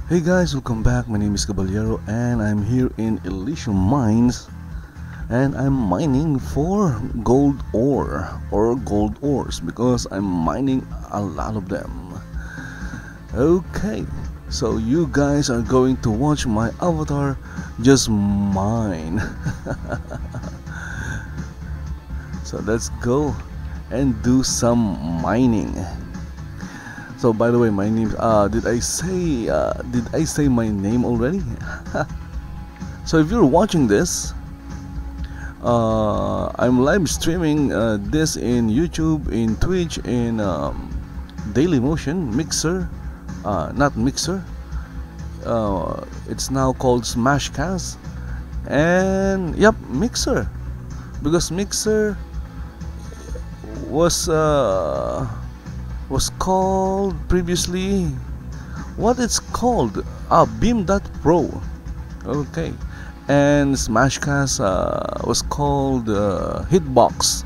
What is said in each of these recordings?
Hey guys, welcome back. My name is Caballero and I'm here in Elysium Mines and I'm mining for gold ore or gold ores because I'm mining a lot of them. Okay, so you guys are going to watch my avatar just mine. So let's go and do some mining. So by the way, my name did I say my name already? So if you're watching this, I'm live streaming this in YouTube, in Twitch, in Dailymotion, Mixer, not Mixer. It's now called Smashcast, and yep, Mixer, because Mixer was called previously, what it's called, Beam.pro. Okay, and Smashcast was called Hitbox.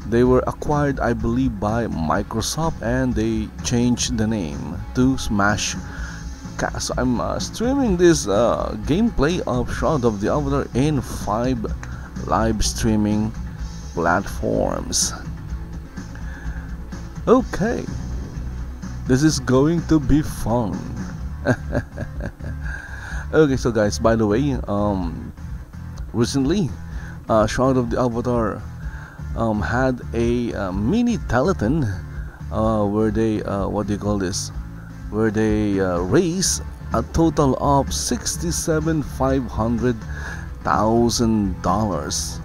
They were acquired, I believe, by Microsoft, and they changed the name to Smashcast. So I'm streaming this gameplay of Shroud of the Avatar in 5 live streaming platforms. Okay, this is going to be fun. Okay, so guys, by the way, recently Shroud of the Avatar had a mini telethon where they what do you call this, where they raised a total of $67,500,000.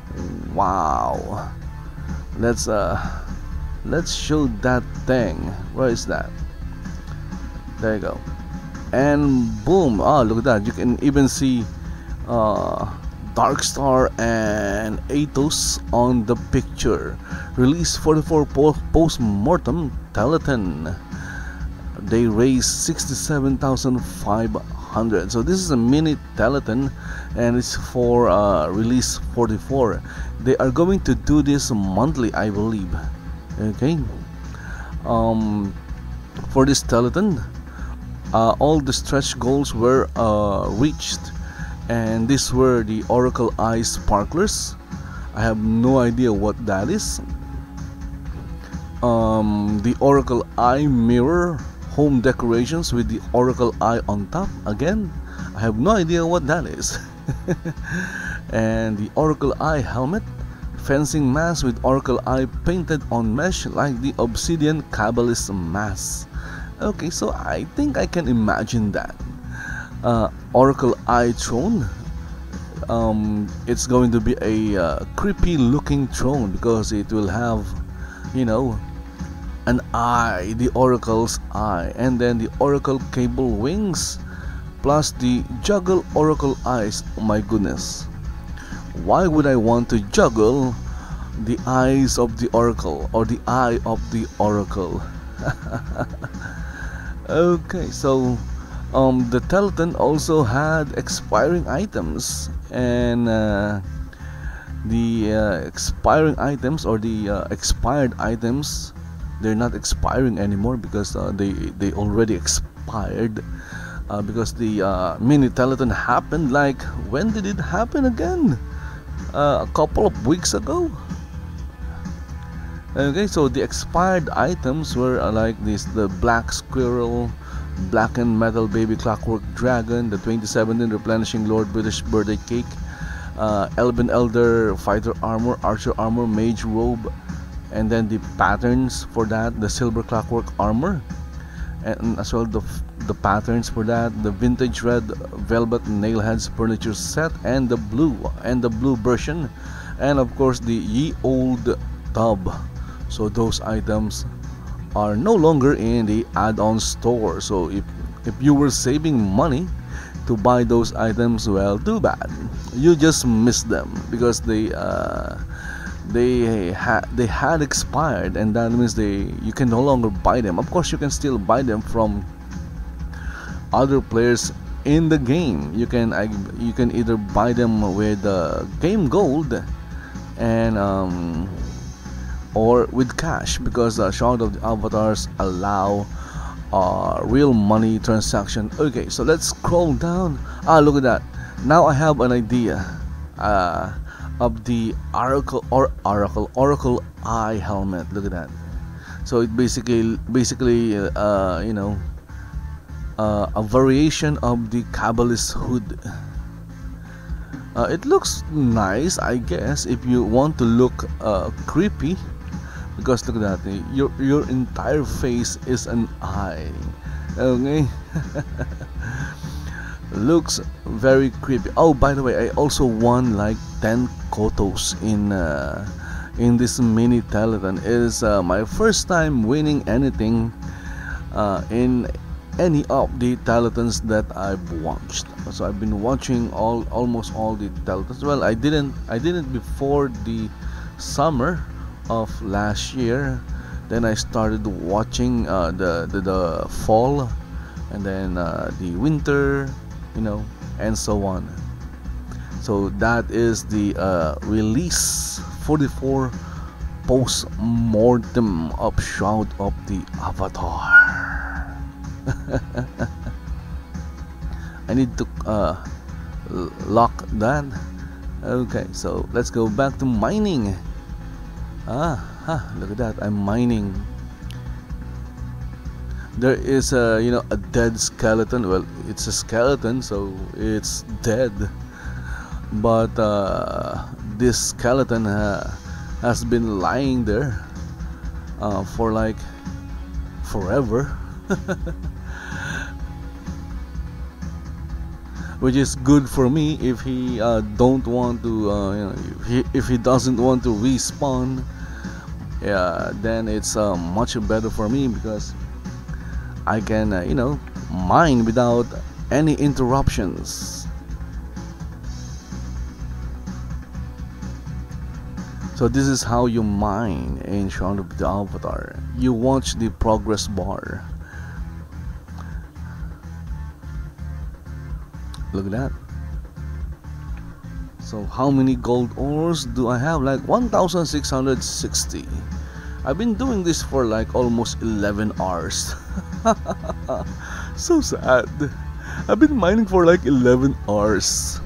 Wow. Let's show that thing. Where is that? There you go. And boom! Ah, look at that. You can even see Dark Starr and Athos on the picture. Release 44 post-mortem telethon. They raised 67,500. So this is a mini telethon, and it's for release 44. They are going to do this monthly, I believe. Okay, for this telethon, all the stretch goals were reached, and these were the Oracle Eye Sparklers. I have no idea what that is. The Oracle Eye Mirror home decorations with the Oracle Eye on top. Again, I have no idea what that is. And the Oracle Eye helmet, fencing mask with Oracle Eye painted on mesh like the Obsidian Kabbalist mask. Okay, so I think I can imagine that. Oracle Eye throne. It's going to be a creepy looking throne because it will have, you know, an eye, the Oracle's eye, and then the Oracle cable wings, plus the juggle Oracle eyes. Oh my goodness. Why would I want to juggle the eyes of the Oracle or the eye of the Oracle? Okay, so the telethon also had expiring items, and the expiring items, or the expired items, they're not expiring anymore because they already expired. Because the mini telethon happened, like, when did it happen again? A couple of weeks ago. Okay, so the expired items were like this: the Black Squirrel, Blackened Metal Baby Clockwork Dragon, the 2017 Replenishing Lord British Birthday Cake, Elven Elder Fighter Armor, Archer Armor, Mage Robe, and then the patterns for that, the Silver Clockwork Armor, and as well the patterns for that, the Vintage Red Velvet Nailheads Furniture Set, and the blue version, and of course the Ye Old Tub. So those items are no longer in the add-on store. So if you were saving money to buy those items, well, too bad, you just missed them because they had expired, and that means you can no longer buy them. Of course, you can still buy them from other players in the game. You can either buy them with game gold and or with cash, because Shroud of the Avatars allow real money transaction. Okay, so let's scroll down. Look at that. Now I have an idea of the Oracle Eye helmet. Look at that. So it basically a variation of the Kabbalist hood. It looks nice, I guess, if you want to look creepy, because look at that, your entire face is an eye. Okay. Looks very creepy. Oh, by the way, I also won like 10 kotos in this mini telethon. It is my first time winning anything in any of the telethons that I've watched. So I've been watching almost all the telethons. Well, I didn't before the summer of last year. Then I started watching the fall, and then the winter, and so on. So that is the release 44 post-mortem of Shroud of the Avatar. I need to lock that. Okay, so let's go back to mining. Look at that, I'm mining. There is a dead skeleton. Well, it's a skeleton, so it's dead, but this skeleton has been lying there for like forever. Which is good for me if he don't want to if he doesn't want to respawn. Yeah, then it's much better for me, because I can mine without any interruptions. So this is how you mine in Shroud of the Avatar. You watch the progress bar. Look at that. So how many gold ores do I have? Like 1,660. I've been doing this for like almost 11 hours. So sad. I've been mining for like 11 hours.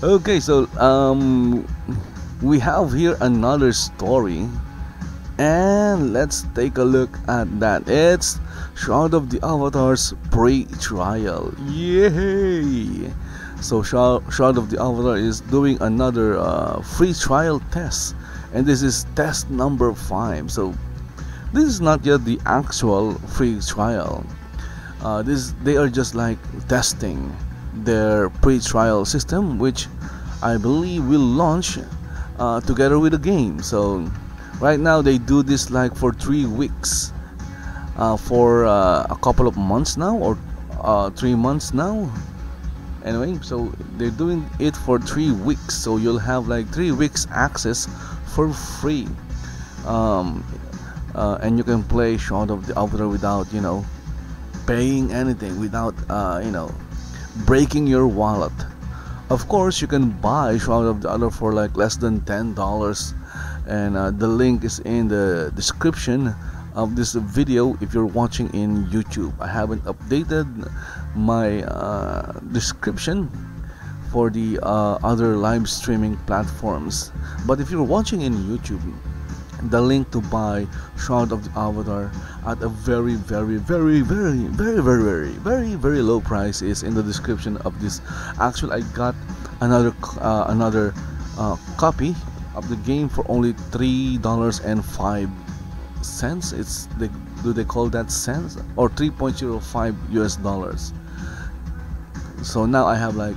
Okay, so we have here another story, and let's take a look at that. It's Shroud of the Avatar's pre-trial. Yay! So Shroud of the Avatar is doing another free trial test, and this is test number 5. So this is not yet the actual free trial. They are just like testing their pre-trial system, which I believe will launch together with the game. So right now they do this like for 3 weeks, for a couple of months now, or 3 months now. Anyway, so they're doing it for 3 weeks, so you'll have like 3 weeks access for free, and you can play Shroud of the Avatar without paying anything, without breaking your wallet. Of course, you can buy Shroud of the Avatar for like less than $10, and the link is in the description of this video if you're watching in YouTube. I haven't updated my description for the other live streaming platforms, but if you're watching in YouTube, the link to buy Shroud of the Avatar at a very low price is in the description of this. Actually, I got another copy of the game for only $3.05. Do they call that cents, or 3.05 US dollars? So now I have like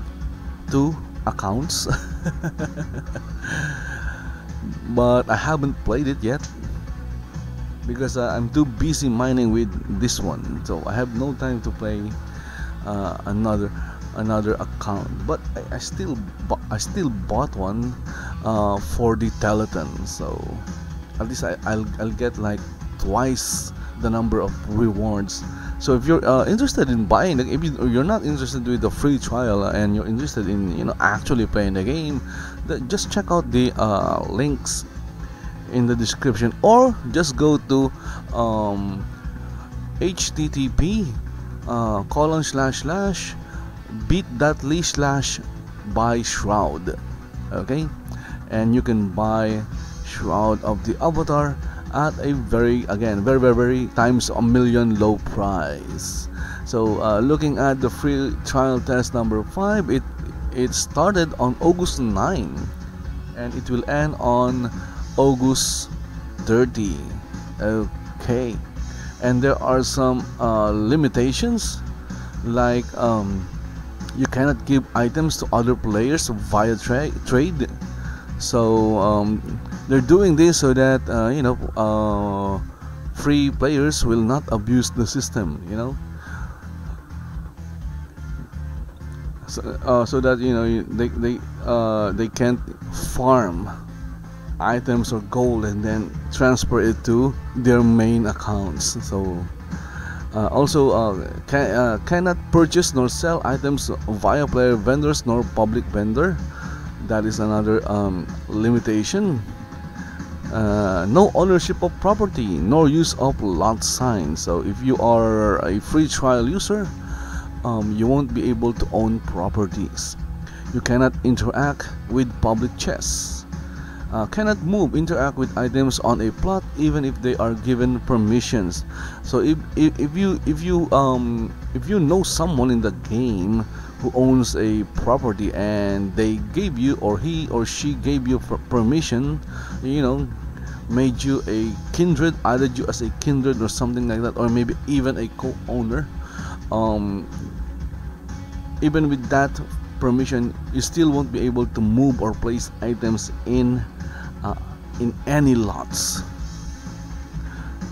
2 accounts. But I haven't played it yet because I'm too busy mining with this one, so I have no time to play another account. But I still bought one for the telethon, so at least I'll get like twice the number of rewards. So if you're interested in buying, if you're not interested with the free trial and you're interested in actually playing the game, just check out the links in the description, or just go to http ://bit.ly/buy Shroud. Okay, and you can buy Shroud of the Avatar at a very times a million low price. So looking at the free trial test number 5, it started on August 9 and it will end on August 30. Okay, and there are some limitations, like you cannot give items to other players via trade. So they're doing this so that free players will not abuse the system, so that they can't farm items or gold and then transfer it to their main accounts. So also cannot purchase nor sell items via player vendors nor public vendor. That is another limitation. No ownership of property nor use of lot signs. So if you are a free trial user, you won't be able to own properties. You cannot interact with public chests. Cannot interact with items on a plot even if they are given permissions. So if you know someone in the game who owns a property and they gave you, or he or she gave you permission, made you a kindred, added you as a kindred or something like that, or maybe even a co-owner, even with that permission, you still won't be able to move or place items in any lots.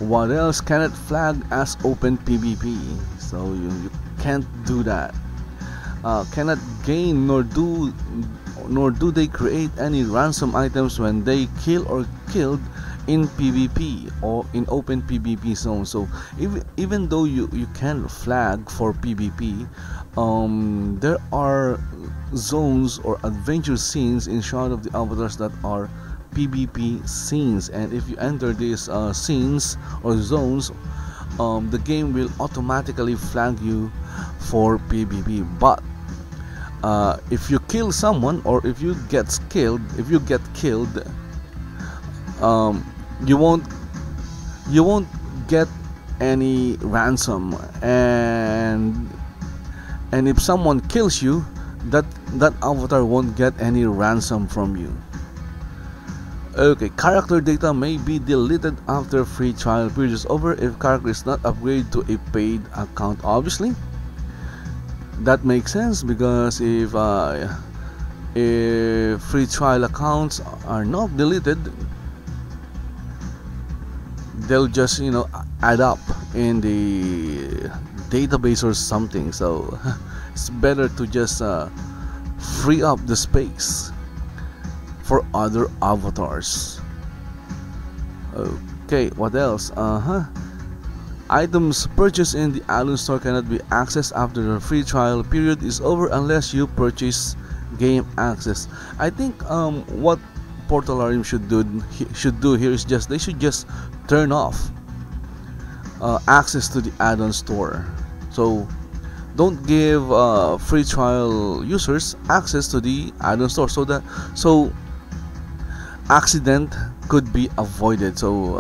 What else? Cannot flag as open PvP, so you can't do that. Cannot gain nor do they create any ransom items when they kill or killed in PvP or in open PvP zone. So even though you can flag for PvP, there are zones or adventure scenes in Shroud of the Avatars that are PvP scenes, and if you enter these scenes or zones, the game will automatically flag you for PvP. But if you kill someone, or if you get killed, you won't get any ransom, and if someone kills you, that avatar won't get any ransom from you. Okay, character data may be deleted after free trial period is over if character is not upgraded to a paid account. Obviously, that makes sense, because if free trial accounts are not deleted, they'll just add up in the database or something. So it's better to just free up the space for other avatars. Okay, what else? Items purchased in the add-on store cannot be accessed after the free trial period is over unless you purchase game access. I think what Portalarium should do here is they should just turn off access to the add-on store. So don't give free trial users access to the add-on store, so accident could be avoided. So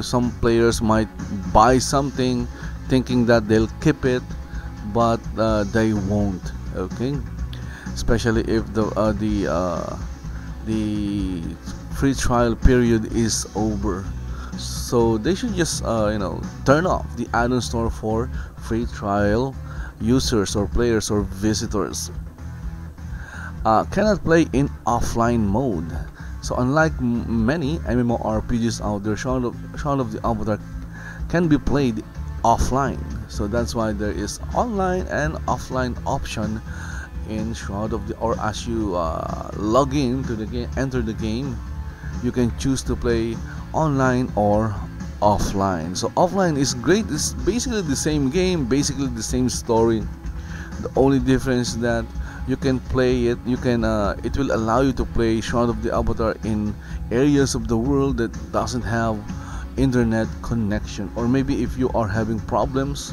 some players might buy something thinking that they'll keep it, but they won't. Okay, especially if the free trial period is over. So they should just turn off the add-on store for free trial users or players or visitors. Cannot play in offline mode. So unlike many MMORPGs out there, Shroud of the Avatar can be played offline. So that's why there is online and offline option in Shroud of the, or as you log in to the game, enter the game, you can choose to play online or offline. So offline is great. It's basically the same game, basically the same story. The only difference is that you can play it. You can it will allow you to play Shroud of the Avatar in areas of the world that doesn't have internet connection, or maybe if you are having problems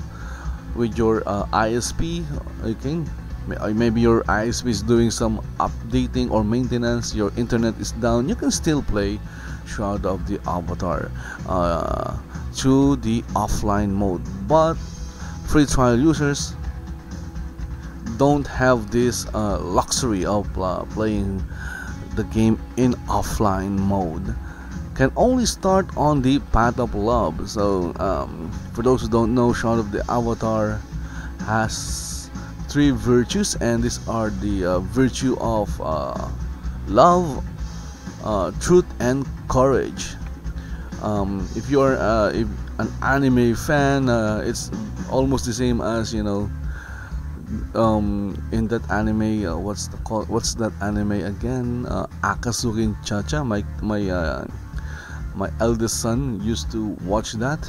with your ISP. Okay, maybe your ISP is doing some updating or maintenance, your internet is down, you can still play Shroud of the Avatar through the offline mode. But free trial users don't have this luxury of playing the game in offline mode. Can only start on the Path of Love. So for those who don't know, Shroud of the Avatar has 3 virtues, and these are the virtue of love, truth, and courage. If you are an anime fan, it's almost the same as, you know, in that anime, what's that anime again? Akatsuki Chacha. My eldest son used to watch that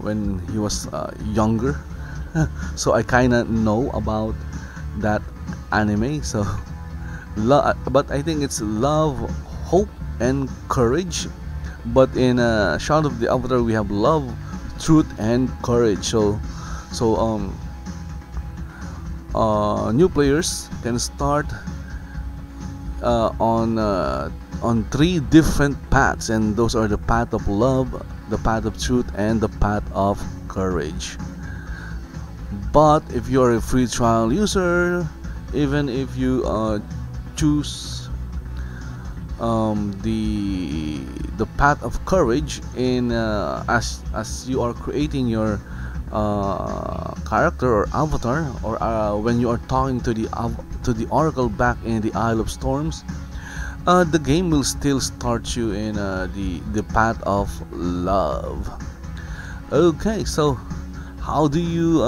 when he was younger, so I kinda know about that anime. So, but I think it's love, hope, and courage. But in Shroud of the Avatar, we have love, truth, and courage. So new players can start on 3 different paths, and those are the path of love, the path of truth, and the path of courage. But if you're a free trial user, even if you choose the path of courage in as you are creating your character or avatar, or when you are talking to the oracle back in the Isle of Storms, the game will still start you in the path of love. Okay, so how do you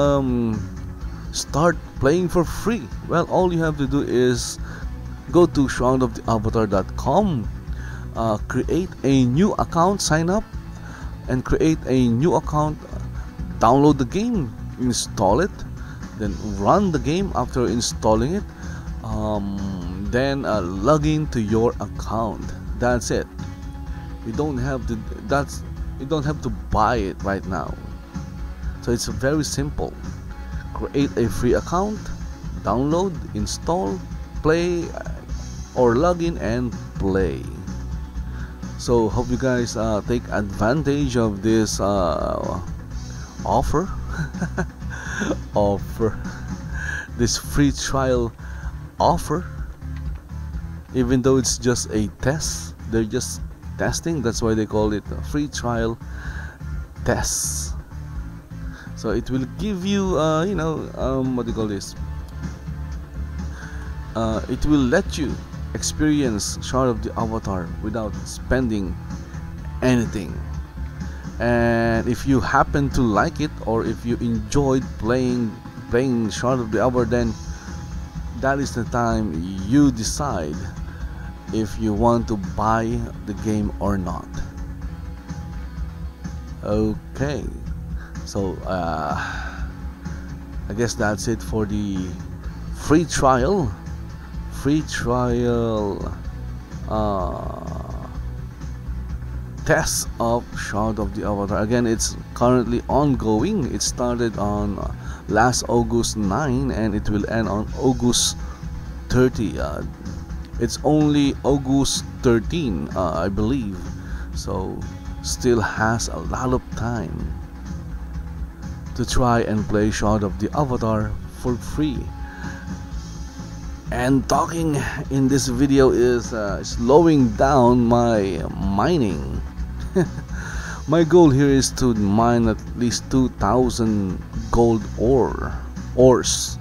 start playing for free? Well, all you have to do is go to shroudoftheavatar.com, create a new account, sign up, and create a new account. Download the game, install it, then run the game after installing it. Then log in to your account. That's it. You don't have to buy it right now. So it's very simple. Create a free account, download, install, play, or log in and play. So hope you guys take advantage of this offer this free trial offer. Even though it's just a test, they're just testing, that's why they call it a free trial test. So it will give you what do you call this, it will let you experience Shroud of the Avatar without spending anything. And if you happen to like it, or if you enjoyed playing Shroud of the Avatar, then that is the time you decide if you want to buy the game or not. Okay, so I guess that's it for the free trial test of Shroud of the Avatar. Again, it's currently ongoing. It started on last August 9 and it will end on August 30. It's only August 13, I believe, so still has a lot of time to try and play Shroud of the Avatar for free. And talking in this video is slowing down my mining. My goal here is to mine at least 2,000 gold ores,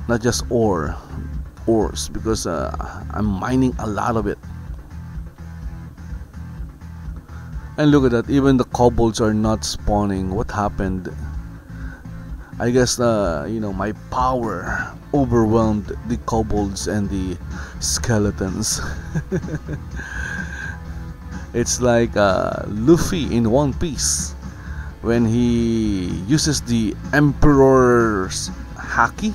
not just ores, because I'm mining a lot of it. And look at that, even the kobolds are not spawning. What happened? I guess my power overwhelmed the kobolds and the skeletons. It's like Luffy in One Piece when he uses the Emperor's haki.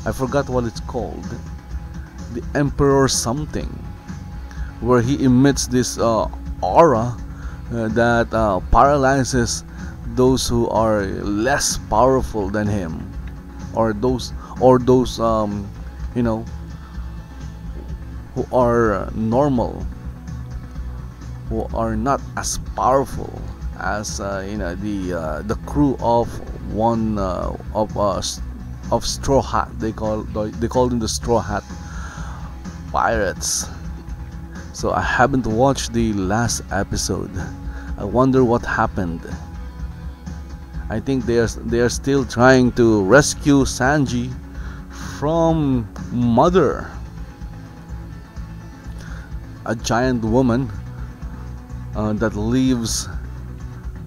I forgot what it's called. The Emperor something, where he emits this aura that paralyzes those who are less powerful than him, or those you know, who are normal, who are not as powerful as the crew of one of Straw Hat. They call them the Straw Hat Pirates. So I haven't watched the last episode. I wonder what happened. I think they are still trying to rescue Sanji from Mother, a giant woman that lives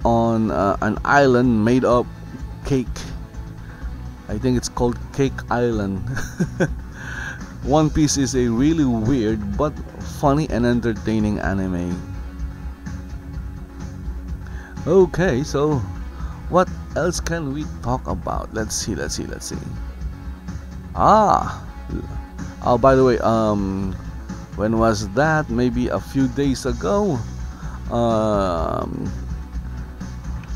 on an island made of cake. I think it's called Cake Island. One Piece is a really weird but funny and entertaining anime. Okay, so what else can we talk about? Let's see. Oh, by the way, when was that? Maybe a few days ago.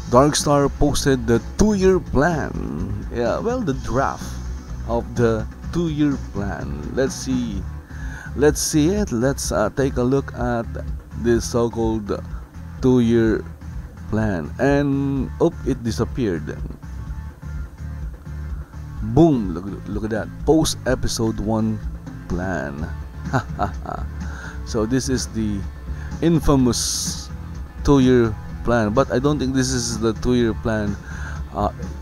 Darkstar posted the 2-year plan. Yeah, well, the draft of the 2-year plan. Let's see it. Let's take a look at this so-called 2-year plan. And it disappeared. Boom! Look at that. Post episode 1 plan. So this is the infamous 2-year plan, but I don't think this is the 2-year plan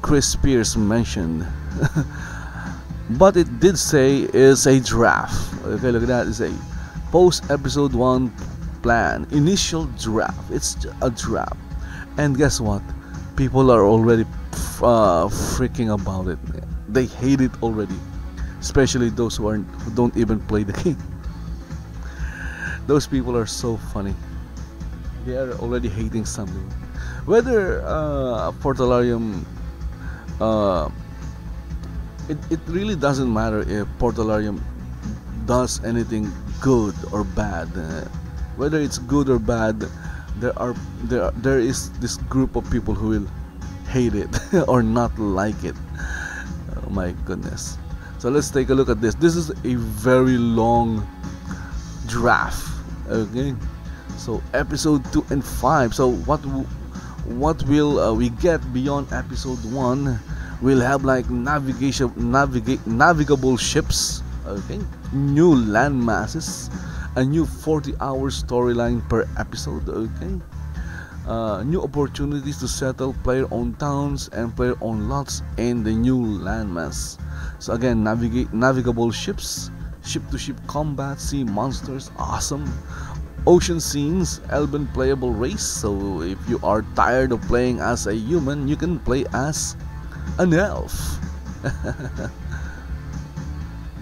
Chris Spears mentioned. But it did say is a draft. Okay, look at that. It's a post episode 1 plan, initial draft. It's a draft, and guess what? People are already freaking about it. They hate it already, especially those who don't even play the game. Those people are so funny. They are already hating something. Whether Portalarium, it really doesn't matter if Portalarium does anything good or bad. Whether it's good or bad, there is this group of people who will hate it or not like it. Oh my goodness. So let's take a look at this. This is a very long draft. Okay, so episode 2 and 5. So what will we get beyond episode 1? We'll have like navigable ships. Okay, new land masses, a new 40-hour storyline per episode. Okay, new opportunities to settle player-owned towns and player-owned lots in the new landmass. So again, navigable ships, ship-to-ship combat, sea monsters, awesome. Ocean scenes, Elven playable race. So if you are tired of playing as a human, you can play as an elf.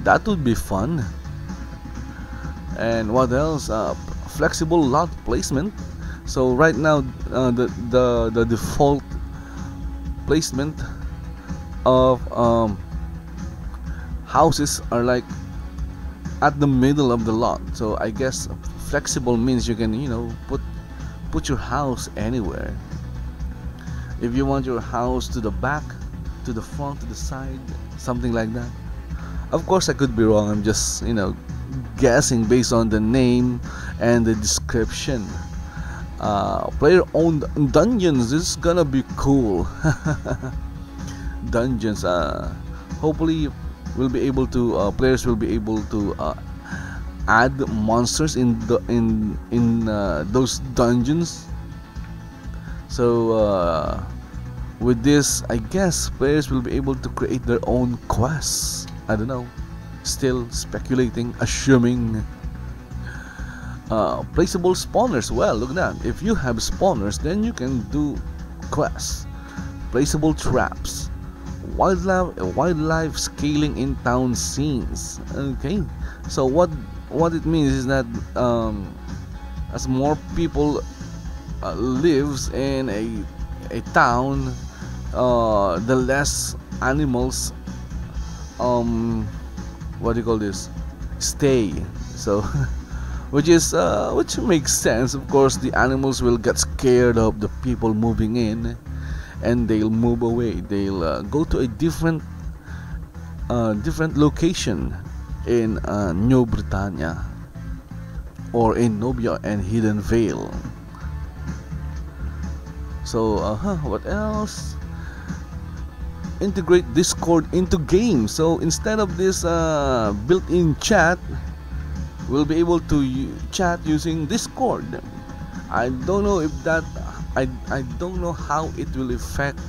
That would be fun. And what else? Flexible lot placement. So right now, the default placement of houses are like at the middle of the lot. So I guess flexible means you can put your house anywhere. If you want your house to the back, to the front, to the side, something like that. Of course, I could be wrong. I'm just guessing based on the name and the description. Player-owned dungeons. This is gonna be cool. Dungeons. Hopefully, we'll be able to. Players will be able to add monsters in those dungeons. So with this, I guess players will be able to create their own quests. I don't know. Still speculating, assuming. Placeable spawners. Well, look at that. If you have spawners, then you can do quests. Placeable traps. Wildlife scaling in town scenes. Okay. So what it means is that as more people lives in a town, the less animals what do you call this, stay. So which makes sense. Of course, the animals will get scared of the people moving in, and they'll move away. They'll go to a different location in New Britannia, or in Nubia and Hidden Vale. So what else? Integrate Discord into games. So instead of this built-in chat, we'll be able to chat using Discord. I don't know if that I don't know how it will affect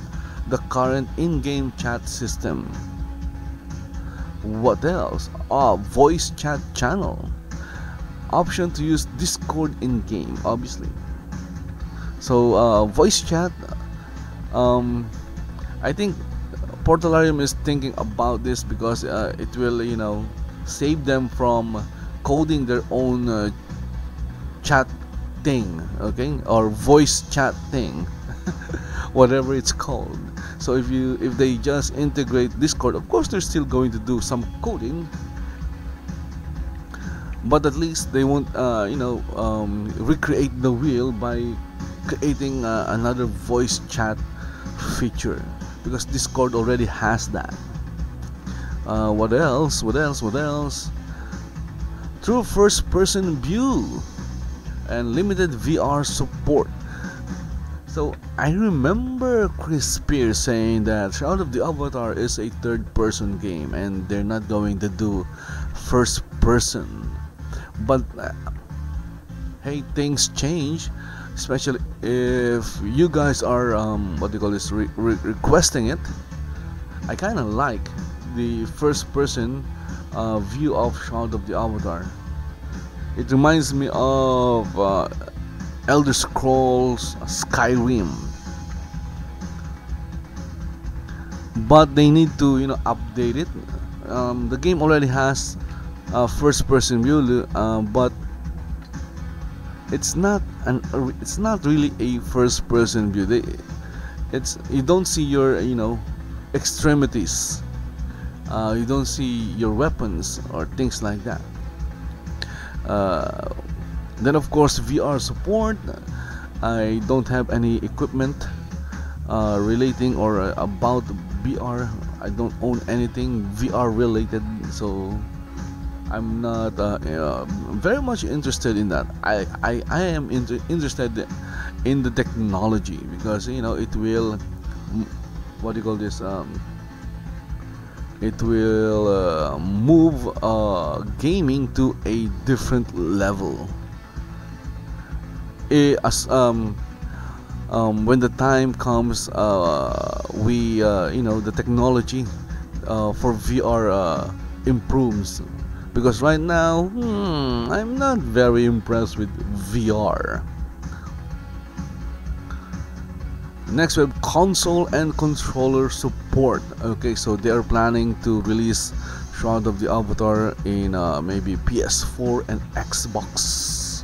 the current in-game chat system. What else? Voice chat channel. Option to use Discord in game, obviously. So voice chat, I think Portalarium is thinking about this because it will, save them from coding their own chat thing, okay, or voice chat thing, whatever it's called. So if they just integrate Discord, of course they're still going to do some coding, but at least they won't recreate the wheel by creating another voice chat feature, because Discord already has that. What else? True first person view and limited VR support. So I remember Chris Spears saying that Shroud of the Avatar is a third person game and they're not going to do first person. But hey, things change, especially if you guys are requesting it. I kind of like the first person view of Shroud of the Avatar. It reminds me of Elder Scrolls Skyrim, but they need to update it. The game already has first person view, but it's not really a first person view. You don't see your extremities, you don't see your weapons or things like that. Then of course VR support. I don't have any equipment relating or about VR. I don't own anything VR related, so I'm not very much interested in that. I am interested in the technology, because it will it will move gaming to a different level. When the time comes, the technology for VR improves, because right now I'm not very impressed with VR. Next, we have console and controller support. Okay, so they are planning to release Shroud of the Avatar in maybe PS4 and Xbox,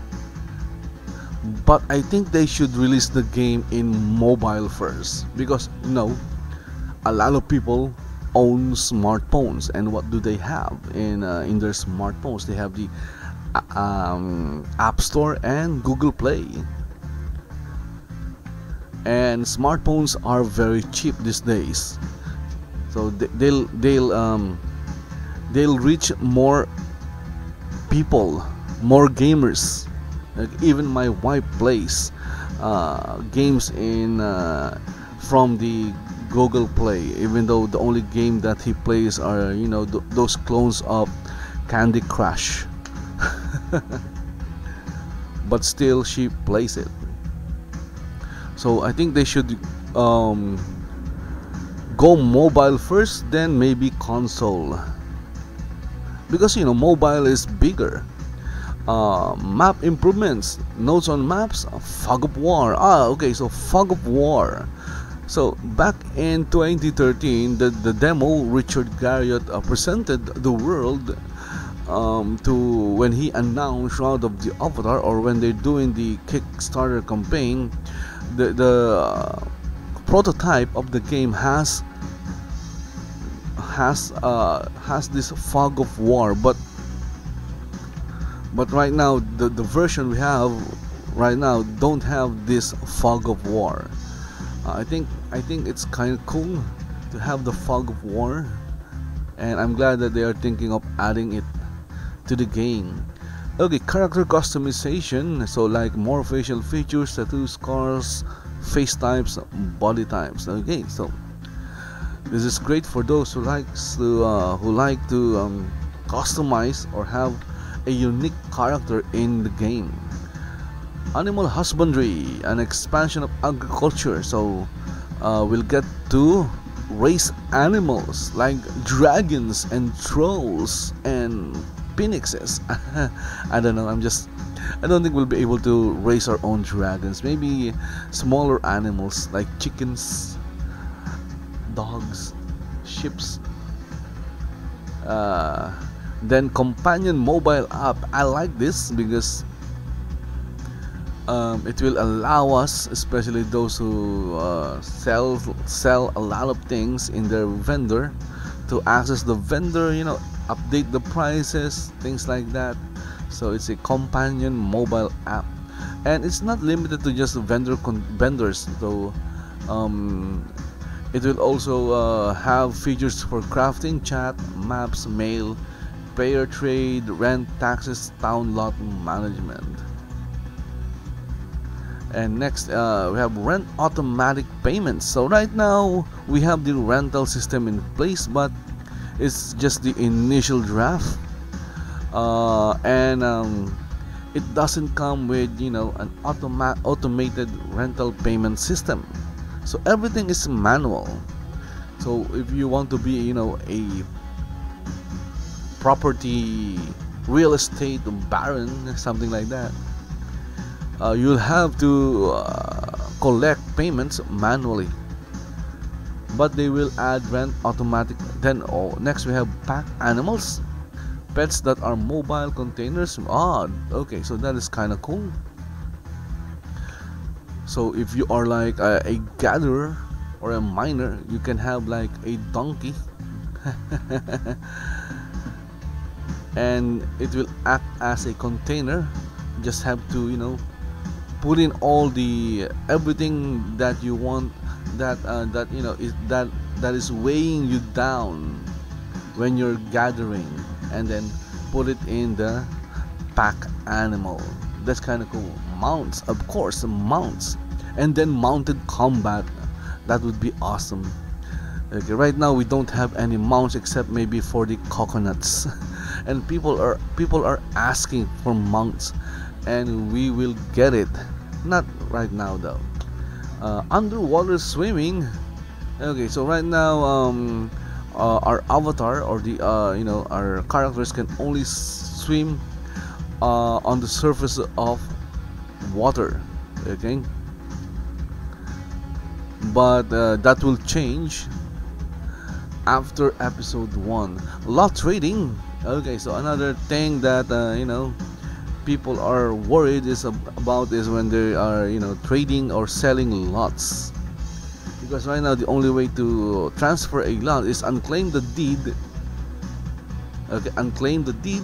but I think they should release the game in mobile first, because a lot of people own smartphones, and what do they have in their smartphones? They have the App Store and Google Play. And smartphones are very cheap these days, so they'll reach more people, more gamers. Like even my wife plays games in from the Google Play, even though the only game that he plays are those clones of Candy Crush. But still she plays it. So I think they should go mobile first, then maybe console, because mobile is bigger. Map improvements, notes on maps, Fog of War. Okay, so Fog of War. So back in 2013, the demo Richard Garriott presented the world to when he announced Shroud of the Avatar, or when they're doing the Kickstarter campaign. The prototype of the game has has this fog of war, but right now the version we have right now don't have this fog of war. I think it's kind of cool to have the fog of war, and I'm glad that they are thinking of adding it to the game. Okay, character customization, so like more facial features, tattoo scars, face types, body types. Okay, so this is great for those who like to customize or have a unique character in the game. Animal husbandry, an expansion of agriculture, so we'll get to raise animals like dragons and trolls and phoenixes. I don't know, I don't think we'll be able to raise our own dragons. Maybe smaller animals like chickens, dogs, sheeps. Then companion mobile app. I like this because it will allow us, especially those who sell a lot of things in their vendor, to access the vendor, update the prices, things like that. So it's a companion mobile app, and it's not limited to just vendors. So it will also have features for crafting, chat, maps, mail, player trade, rent, taxes, town lot management. And next we have rent automatic payments. So right now we have the rental system in place, but it's just the initial draft, and it doesn't come with an automated rental payment system. So everything is manual. So if you want to be a property real estate baron, something like that, you'll have to collect payments manually, but they will add rent automatic. Then next we have pack animals, pets that are mobile containers. Okay, so that is kind of cool. So if you are like a gatherer or a miner, you can have like a donkey and it will act as a container. Just have to put in all the everything that you want, that is weighing you down when you're gathering, and then put it in the pack animal. That's kind of cool. Mounts, of course, mounts, and then mounted combat. That would be awesome. Okay, right now we don't have any mounts except maybe for the coconuts, and people are asking for mounts, and we will get it. Not right now though. Underwater swimming. Okay, so right now our avatar, or the our characters, can only swim on the surface of water. Okay, but that will change after episode 1. Lot trading. Okay, so another thing that people are worried about is when they are trading or selling lots, because right now the only way to transfer a lot is unclaim the deed. Okay, unclaim the deed,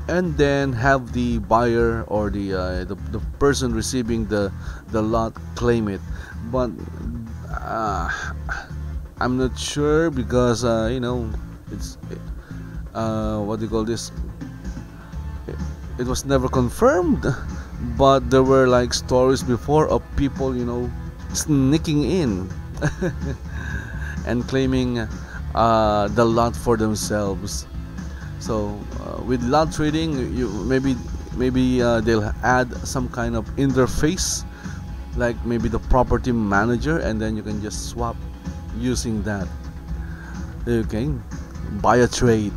and then have the buyer or the person receiving the lot claim it. But I'm not sure, because it's what do you call this, it was never confirmed, but there were like stories before of people sneaking in and claiming the lot for themselves. So with lot trading, maybe they'll add some kind of interface, like maybe the property manager, and then you can just swap using that. Okay, buy a trade.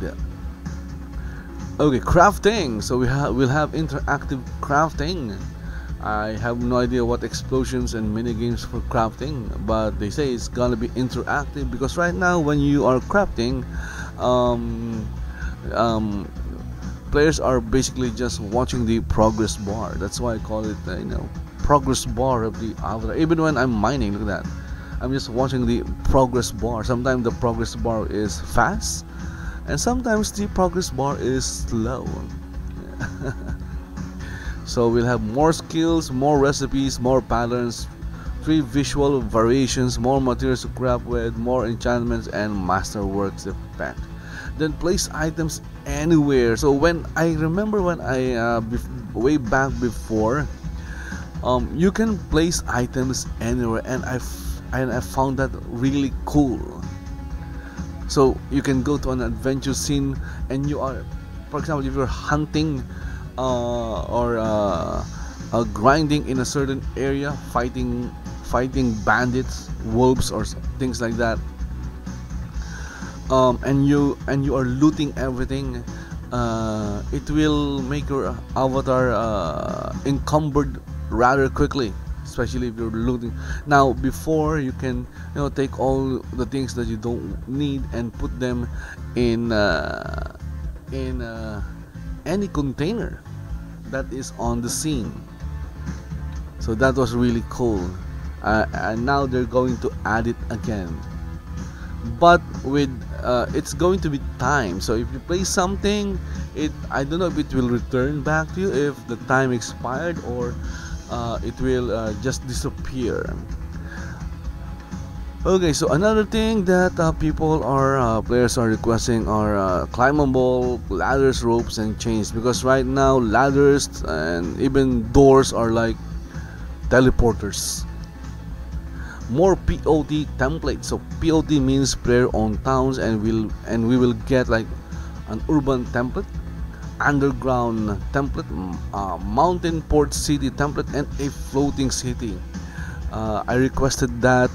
Okay, crafting. So we'll have interactive crafting. I have no idea what explosions and mini games for crafting, but they say it's gonna be interactive, because right now when you are crafting, players are basically just watching the progress bar. That's why I call it progress bar of the avatar. Even when I'm mining, look at that, I'm just watching the progress bar. Sometimes the progress bar is fast, and sometimes the progress bar is slow. So we'll have more skills, more recipes, more patterns, 3 visual variations, more materials to craft with, more enchantments, and masterworks effect. Then place items anywhere. So when I remember when I way back before, you can place items anywhere, and I found that really cool. So you can go to an adventure scene, and you are, for example, if you're hunting or grinding in a certain area, fighting bandits, wolves, or things like that, and you are looting everything, it will make your avatar encumbered rather quickly, especially if you're looting. Now, before, you can take all the things that you don't need and put them in any container that is on the scene. So that was really cool, and now they're going to add it again, but with it's going to be timed. So if you play something, I don't know if it will return back to you if the time expired, or it will just disappear. Okay, so another thing that players are requesting are climbable ladders, ropes, and chains, because right now ladders and even doors are like teleporters. More POT templates. So POT means player owned towns, and we will get like an urban template, underground template, mountain port city template, and a floating city. I requested that.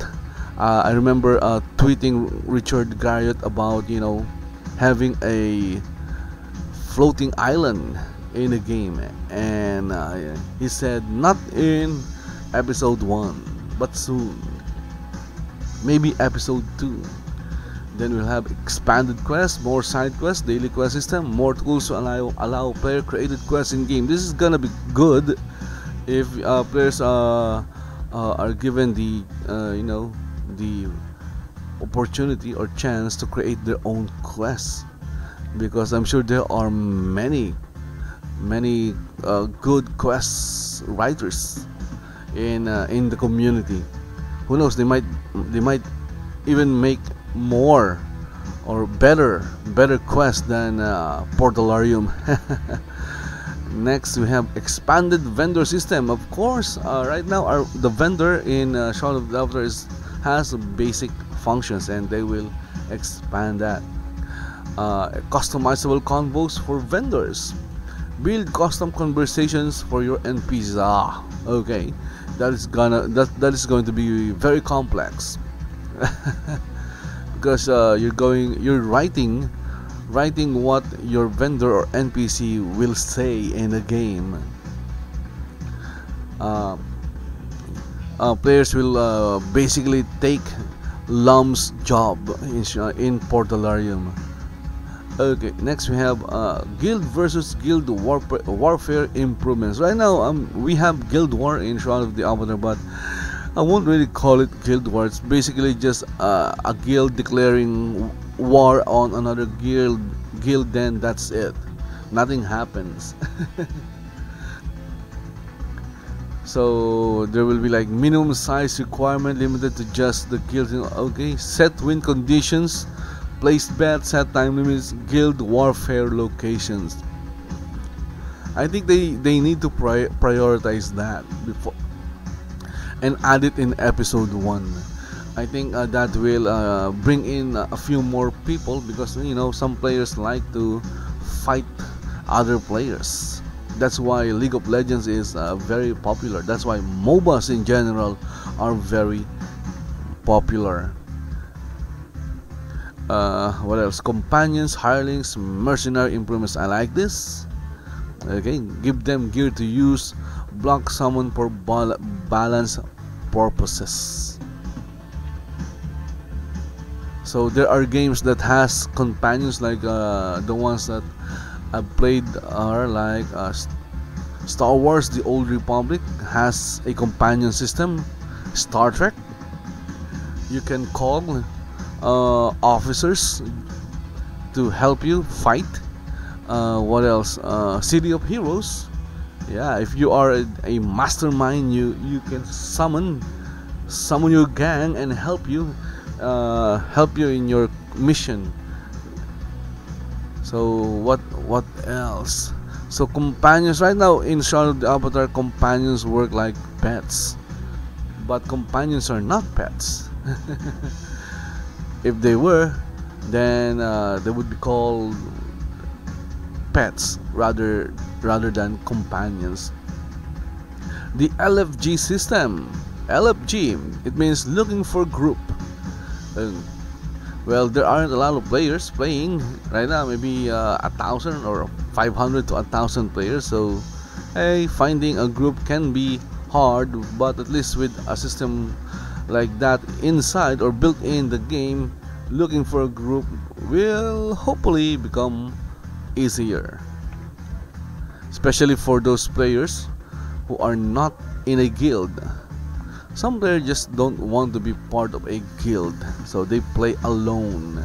I remember tweeting Richard Garriott about having a floating island in the game, and he said not in episode 1 but soon, maybe episode 2. Then we'll have expanded quests, more side quests, daily quest system, more tools to allow player created quests in game. This is gonna be good if players are given the the opportunity or chance to create their own quests, because I'm sure there are many good quest writers in the community. Who knows, they might even make more or better quests than Portalarium. Next, we have expanded vendor system. Of course, right now the vendor in Shroud of the Avatar has basic functions, and they will expand that. Customizable convos for vendors. Build custom conversations for your NPCs. Okay, that is going to be very complex, because you're writing what your vendor or NPC will say in the game. Players will basically take Lum's job in Portalarium. Okay, next we have guild versus guild warfare improvements. Right now, we have guild war in Shroud of the Avatar, but I won't really call it guild war. It's basically just a guild declaring war on another guild. Then that's it. Nothing happens. So there will be like minimum size requirement limited to just the guild. Okay, set win conditions, place bets, set time limits, guild warfare locations. I think they need to prioritize that before and add it in episode 1. I think that will bring in a few more people, because some players like to fight other players. That's why League of Legends is very popular. That's why MOBAs in general are very popular. What else? Companions, hirelings, mercenary improvements. I like this. Okay, give them gear to use, block summon for balance purposes. So there are games that has companions, like the ones that I've played are like Star Wars: The Old Republic has a companion system. Star Trek You can call officers to help you fight. What else? City of Heroes. Yeah, if you are a mastermind, you can summon your gang and help you in your mission. So what else? So companions right now in Shadow of the Avatar, companions work like pets, but companions are not pets. If they were, then they would be called pets rather than companions. The LFG system. LFG, it means looking for group. Well, there aren't a lot of players playing right now, maybe 1,000 or 500 to 1,000 players, so hey, finding a group can be hard, but at least with a system like that inside or built in the game, looking for a group will hopefully become easier, especially for those players who are not in a guild. Some players just don't want to be part of a guild, so they play alone.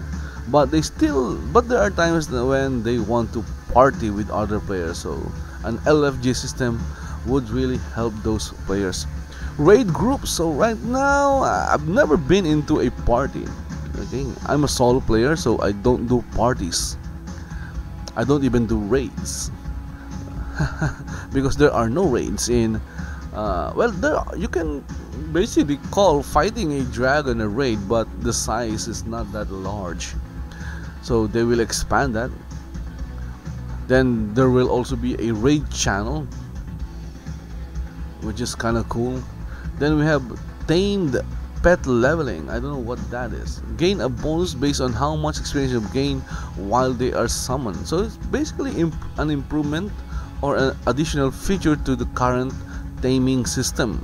But there are times when they want to party with other players, so an LFG system would really help those players. Raid groups. So right now, I've never been into a party. Okay, I'm a solo player, so I don't do parties. I don't even do raids because there are no raids in. You can basically call fighting a dragon a raid, but the size is not that large, so they will expand that. Then there will also be a raid channel, which is kind of cool. Then we have tamed pet leveling. I don't know what that is. Gain a bonus based on how much experience you gain while they are summoned. So it's basically an improvement or an additional feature to the current taming system.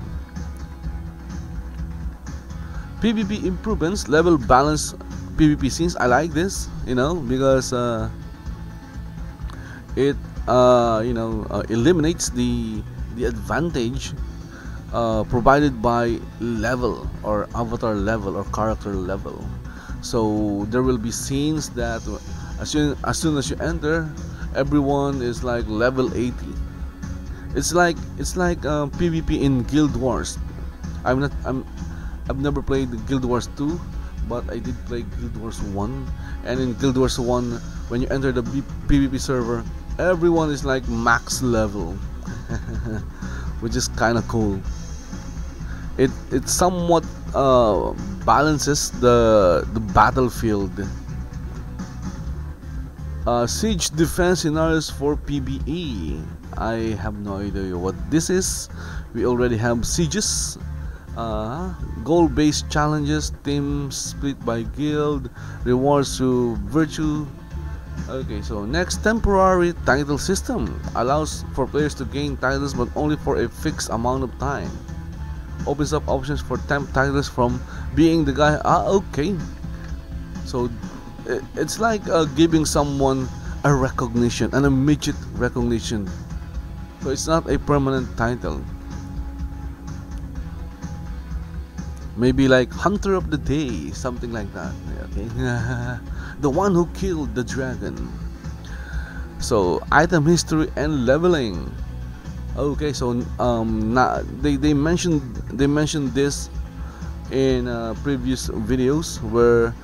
PvP improvements, level balance PvP scenes. I like this, because it eliminates the advantage provided by level or avatar level or character level. So there will be scenes that as soon as you enter, everyone is like level 80. It's like PvP in Guild Wars. I've never played Guild Wars 2, but I did play Guild Wars 1. And in Guild Wars 1, when you enter the PvP server, everyone is like max level, which is kind of cool. It somewhat balances the battlefield. Siege defense scenarios for PvE. I have no idea what this is. We already have sieges. Goal-based challenges, teams split by guild, rewards through virtue. Okay, so next, temporary title system allows for players to gain titles but only for a fixed amount of time. Opens up options for temp titles from being the guy. Okay, so it's like giving someone a recognition, an immediate recognition. So it's not a permanent title. Maybe like Hunter of the Day, something like that. Okay, the one who killed the dragon. So item history and leveling. Okay, so they mentioned this in previous videos where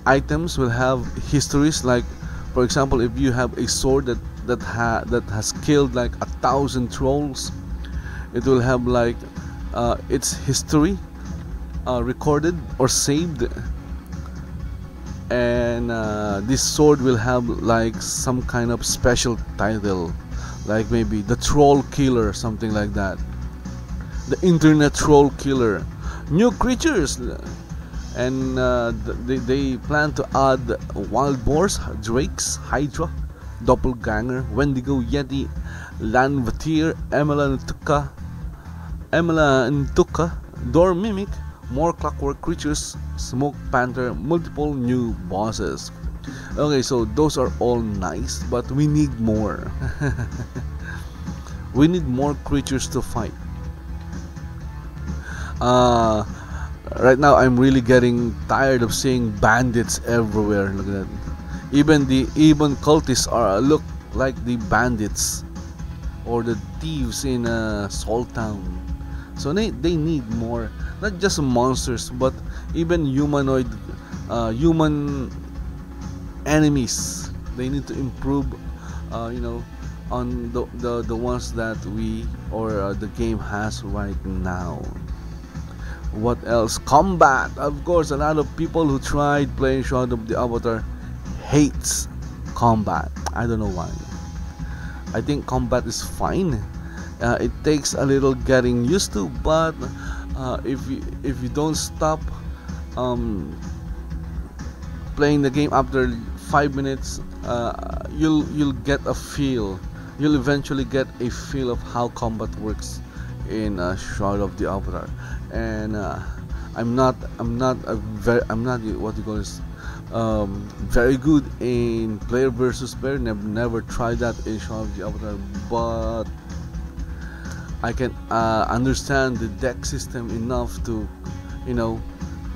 items will have histories. Like, for example, if you have a sword that has killed like 1,000 trolls, it will have like its history recorded or saved, and this sword will have like some kind of special title, like maybe the troll killer, something like that, the internet troll killer. New creatures, and they plan to add wild boars, drakes, hydra, doppelganger, wendigo, yeti, landvatir, Emela Ntuka, door mimic, more clockwork creatures, smoke panther, multiple new bosses. Okay, so those are all nice, but we need more. We need more creatures to fight. Right now I'm really getting tired of seeing bandits everywhere. Look at that. Even cultists are look like the bandits or the thieves in Salt Town. So they need more, not just monsters, but even human enemies. They need to improve, on the ones that we or the game has right now. What else? Combat. Of course, a lot of people who tried playing Shroud of the Avatar hates combat. I don't know why. I think combat is fine. It takes a little getting used to, but if you don't stop playing the game after 5 minutes, you'll get a feel. You'll eventually get a feel of how combat works in Shroud of the Avatar. And I'm not what you call this, very good in player versus player. Never tried that in Shroud of the Avatar, but I can understand the deck system enough to,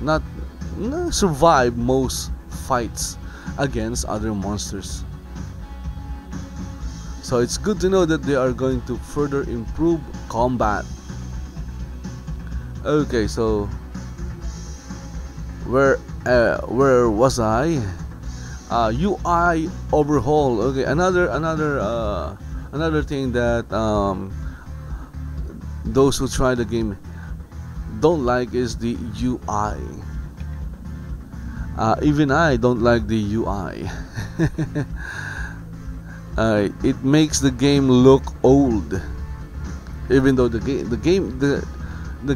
not survive most fights against other monsters. So it's good to know that they are going to further improve combat. Okay, so where was I? UI overhaul. Okay, another thing that those who try the game don't like is the UI. Even I don't like the UI. It makes the game look old, even though the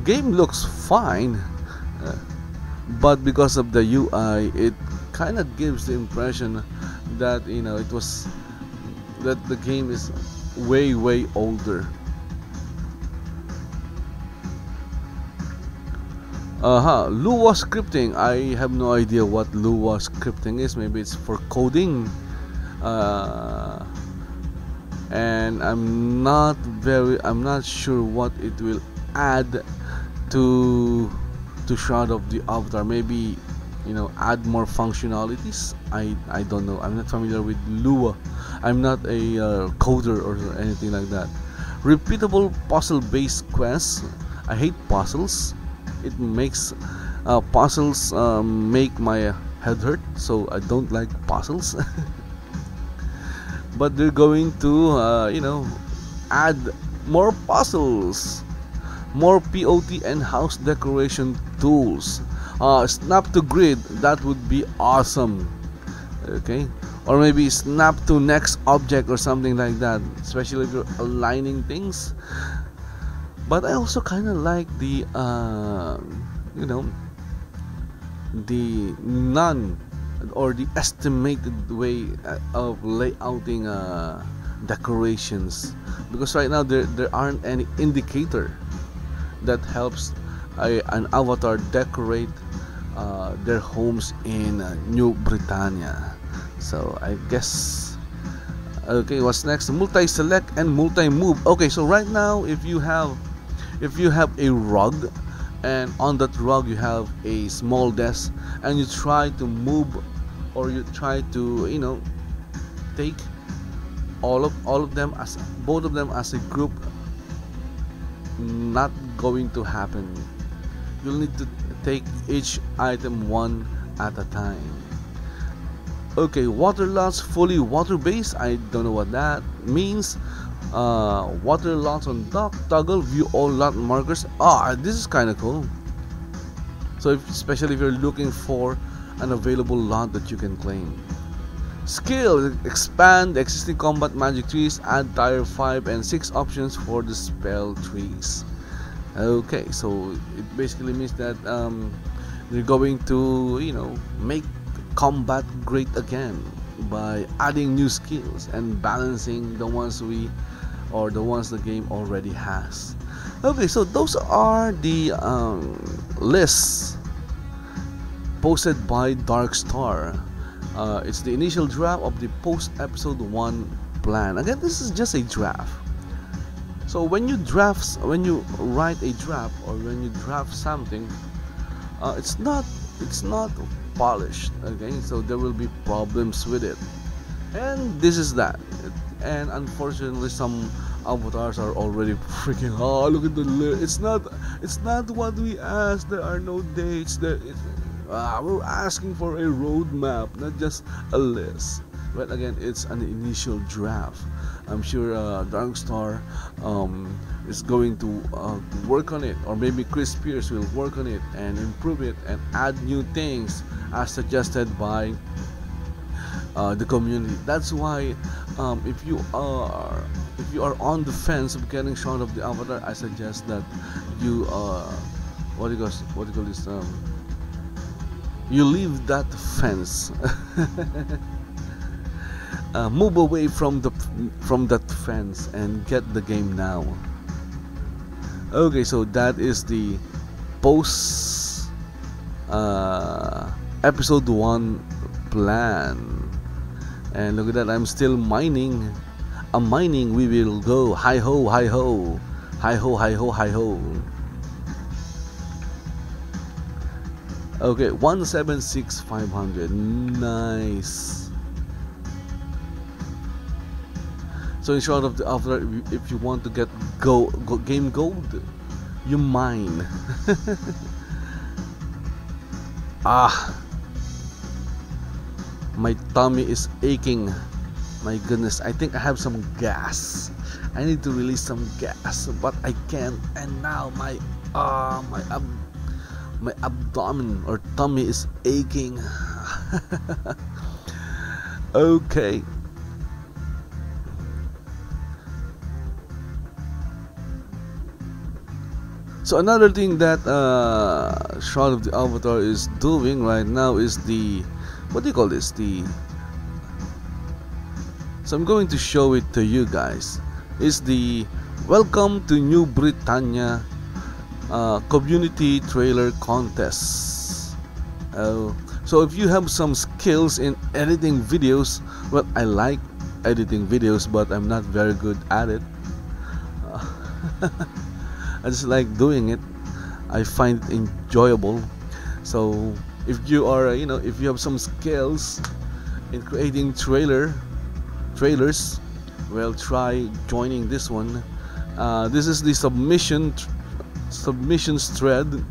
game looks fine, but because of the UI, it kind of gives the impression that that the game is way older. Lua scripting. I have no idea what Lua scripting is. Maybe it's for coding. And I'm not sure what it will add to Shroud of the Avatar. Maybe add more functionalities. I don't know. I'm not familiar with Lua. I'm not a coder or anything like that. Repeatable puzzle based quests. I hate puzzles. It makes puzzles make my head hurt, so I don't like puzzles. But they're going to add more puzzles, more POT and house decoration tools. Snap to grid, that would be awesome. Okay, or maybe snap to next object or something like that, especially if you're aligning things. But I also kind of like the the non or the estimated way of layouting decorations, because right now there aren't any indicator that helps an avatar decorate their homes in New Britannia. So I guess, okay, what's next? Multi-select and multi-move. Okay, so right now if you have a rug, and on that rug you have a small desk, and you try to move, or you try to take all of them as both of them as a group, not going to happen. You'll need to take each item one at a time. Okay, water lots fully water based. I don't know what that means. Water lots on dock, toggle view all lot markers. This is kind of cool. So especially if you're looking for an available lot that you can claim. Skill, expand existing combat magic trees, add tier 5 and 6 options for the spell trees. Okay, so it basically means that they're going to make combat great again by adding new skills and balancing the ones the game already has. Okay, so those are the lists posted by Starr. It's the initial draft of the post episode 1 plan. Again, this is just a draft. So when you write a draft, or when you draft something, it's not polished. Okay, so there will be problems with it, and this is that. And unfortunately, some avatars are already freaking. Oh, look at the list. It's not what we asked. There are no dates. We're asking for a roadmap, not just a list. But again, it's an initial draft. I'm sure Darkstar is going to work on it, or maybe Chris Pierce will work on it and improve it and add new things as suggested by the community. That's why if you are on the fence of getting Shroud of the Avatar, I suggest that you what do you call this, you leave that fence. Move away from that fence and get the game now. Okay, so that is the post episode 1 plan. And look at that, I'm still mining. I'm mining. We will go. Hi ho, hi ho, hi ho, hi ho, hi ho. Okay, 176,500. Nice. So in short of the after, if you want to get game gold, you mine. My tummy is aching. My goodness, I think I have some gas. I need to release some gas, but I can't. And now my abdomen or tummy is aching. Okay. So another thing that Shroud of the Avatar is doing right now is the, what do you call this? So I'm going to show it to you guys. Is the Welcome to New Britannia community trailer contest. So if you have some skills in editing videos, well, I like editing videos, but I'm not very good at it. I just like doing it. I find it enjoyable. So if you are, if you have some skills in creating trailers, well, try joining this one. This is the submissions thread,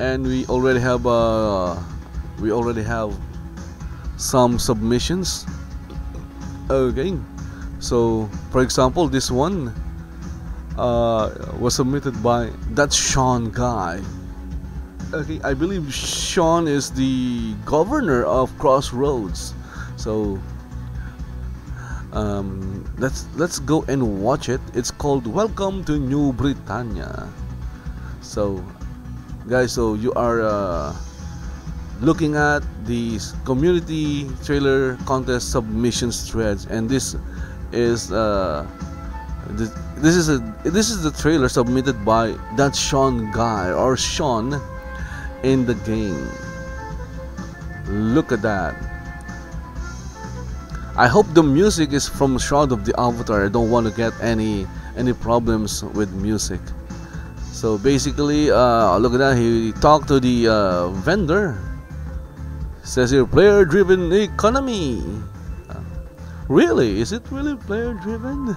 and we already have some submissions. Okay, so for example, this one was submitted by that Sean guy. Okay, I believe Sean is the governor of Crossroads. So let's go and watch it. It's called Welcome to New Britannia. So guys, so you are looking at the community trailer contest submissions threads, and this is this is the trailer submitted by that Sean guy, or Sean in the game. Look at that. I hope the music is from Shroud of the Avatar. I don't want to get any problems with music. So basically, look at that. He talked to the vendor. Says here, player-driven economy. Really? Is it really player-driven?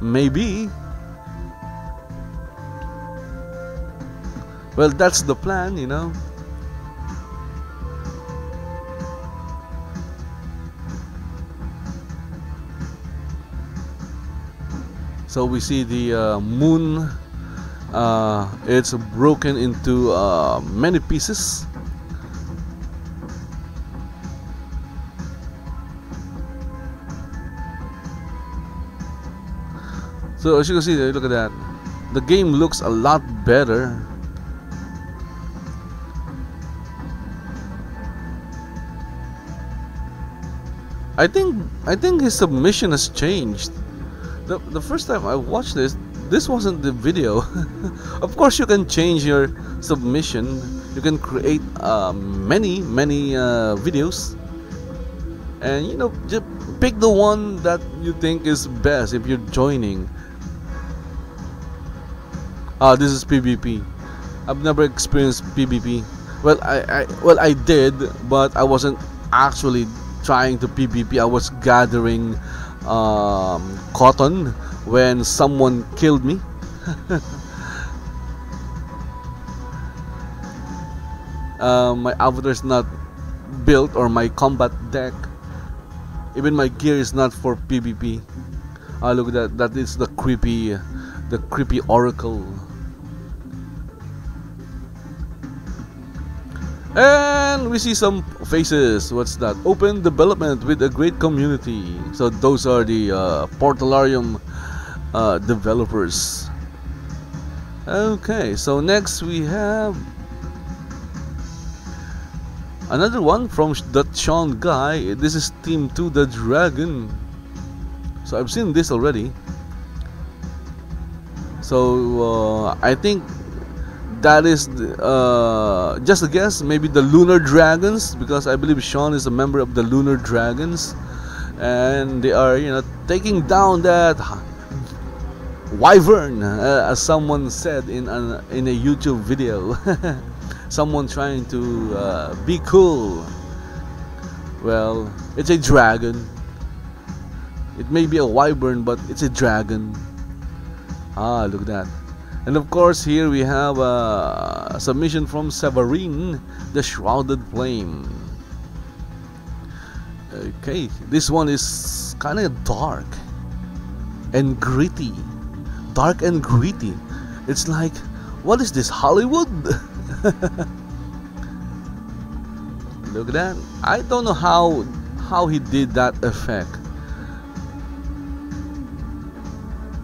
Maybe. Well, that's the plan, So we see the moon. It's broken into many pieces. So as you can see, look at that. The game looks a lot better. I think his submission has changed. The first time I watched this wasn't the video. Of course, you can change your submission. You can create many videos, and just pick the one that you think is best if you're joining. This is PvP. I've never experienced PvP. Well, I did, but I wasn't actually trying to PvP. I was gathering cotton when someone killed me. My avatar is not built, or my combat deck, even my gear is not for PvP. Look at that. That is the creepy oracle. And we see some faces. What's that? Open development with a great community. So those are the Portalarium developers. Okay, so next we have another one from that Sean guy. This is Team 2 the Dragon. So I've seen this already. So I think that is just a guess, maybe the Lunar Dragons, because I believe Sean is a member of the Lunar Dragons, and they are, you know, taking down that wyvern, as someone said in a YouTube video. Someone trying to be cool. Well, it's a dragon. It may be a wyvern, but it's a dragon. Look at that. And of course, here we have a submission from Soryn, the Shrouded Flame. Okay, this one is kind of dark and gritty. Dark and gritty. It's like, what is this, Hollywood? Look at that. I don't know how he did that effect.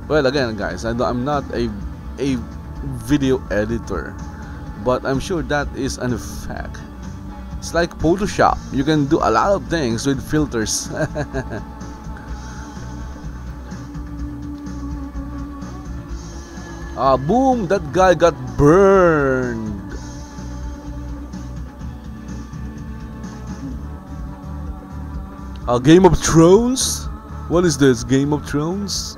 Well, again, guys, I'm not a video editor, but I'm sure that is an effect. It's like Photoshop. You can do a lot of things with filters. Boom, that guy got burned. Game of Thrones? What is this, Game of Thrones?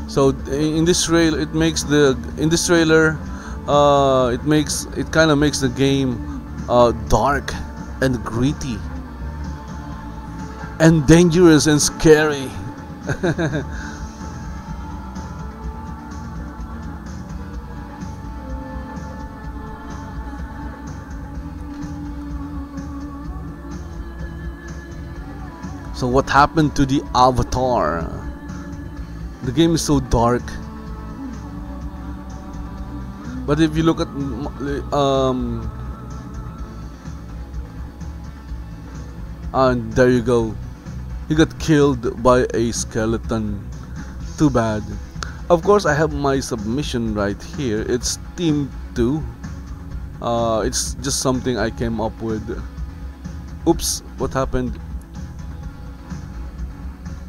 So in this trailer, it kind of makes the game dark and gritty and dangerous and scary. So what happened to the avatar? The game is so dark. But if you look at and there you go, he got killed by a skeleton. Too bad. Of course, I have my submission right here. It's Team 2. It's just something I came up with. Oops, what happened?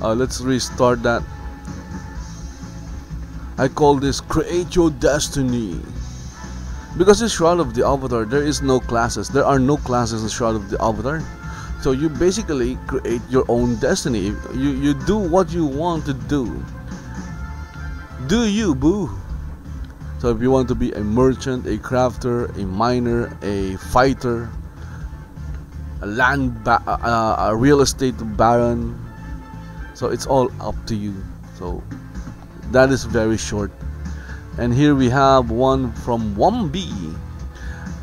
Let's restart that. I call this Create Your Destiny. Because in Shroud of the Avatar, there is no classes. There are no classes in Shroud of the Avatar. So you basically create your own destiny. You do what you want to do. Do you, boo? So if you want to be a merchant, a crafter, a miner, a fighter, a real estate baron, so it's all up to you. So that is very short. And here we have one from Wombi.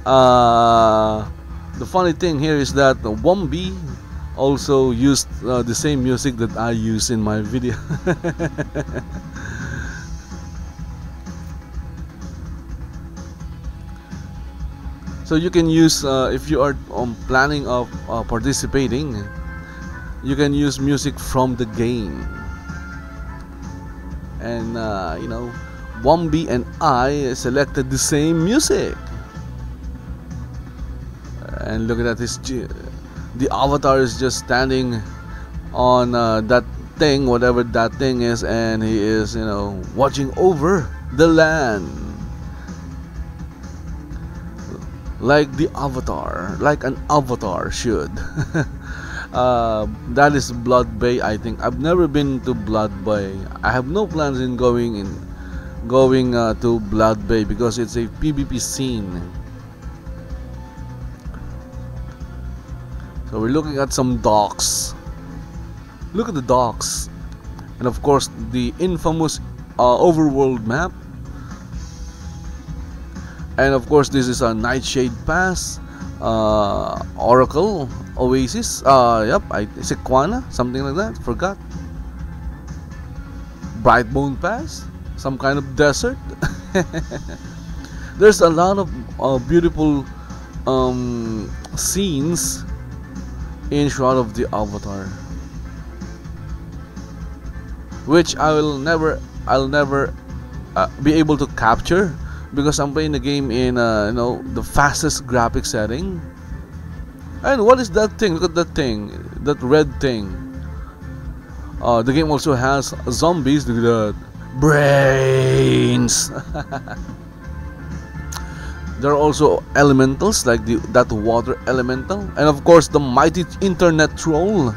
The funny thing here is that Wombi also used the same music that I use in my video. So you can use, if you are planning of participating, you can use music from the game. And you know, Wombi and I selected the same music. And look at that, the avatar is just standing on that thing, whatever that thing is, and he is, you know, watching over the land. like the avatar, like an avatar should. That is Blood Bay. I think I've never been to Blood Bay. I have no plans in going to Blood Bay because it's a PvP scene. So we're looking at some docks. Look at the docks, and of course the infamous overworld map. And of course this is a Nightshade Pass, Oracle Oasis, yep, Sequana, something like that, forgot. Brightbone Pass, some kind of desert. There's a lot of beautiful scenes in Shroud of the Avatar, which I'll never be able to capture because I'm playing the game in the fastest graphic setting. And what is that thing? Look at that thing, that red thing. The game also has zombies. Look at that, brains. There are also elementals like that water elemental, and of course the mighty internet troll.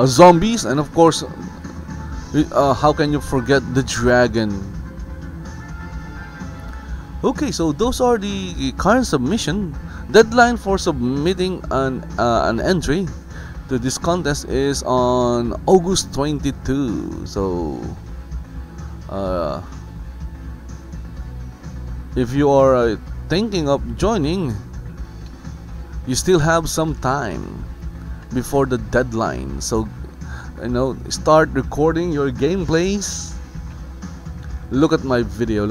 Zombies, and of course, how can you forget the dragon? Okay, so those are the current submission. Deadline for submitting an entry to this contest is on August 22. So if you are thinking of joining, you still have some time before the deadline. So start recording your gameplays. Look at my video.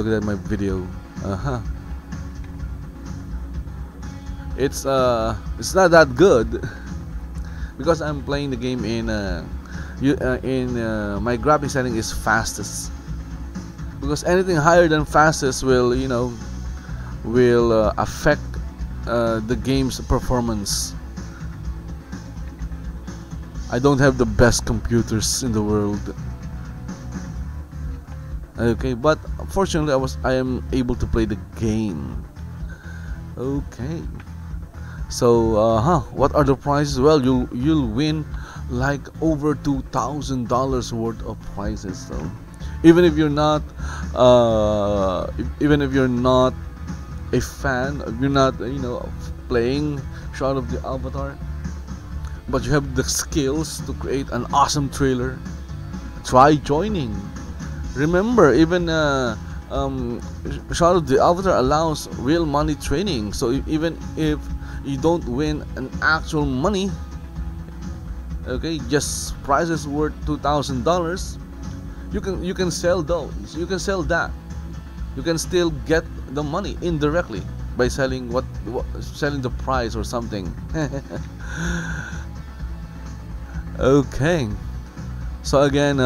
It's not that good because I'm playing the game in my graphic setting is fastest, because anything higher than fastest will affect the game's performance. I don't have the best computers in the world. Okay, but fortunately I am able to play the game. Okay. So what are the prizes? Well, you'll win like over $2,000 worth of prizes. So even if you're not a fan, if you're not playing Shroud of the Avatar, but you have the skills to create an awesome trailer, try joining. Remember, even Shroud of the Avatar allows real money training. So even if you don't win an actual money, okay, just prizes worth $2,000, you can sell those. You can sell that. You can still get the money indirectly by selling selling the prize or something. Okay, so again,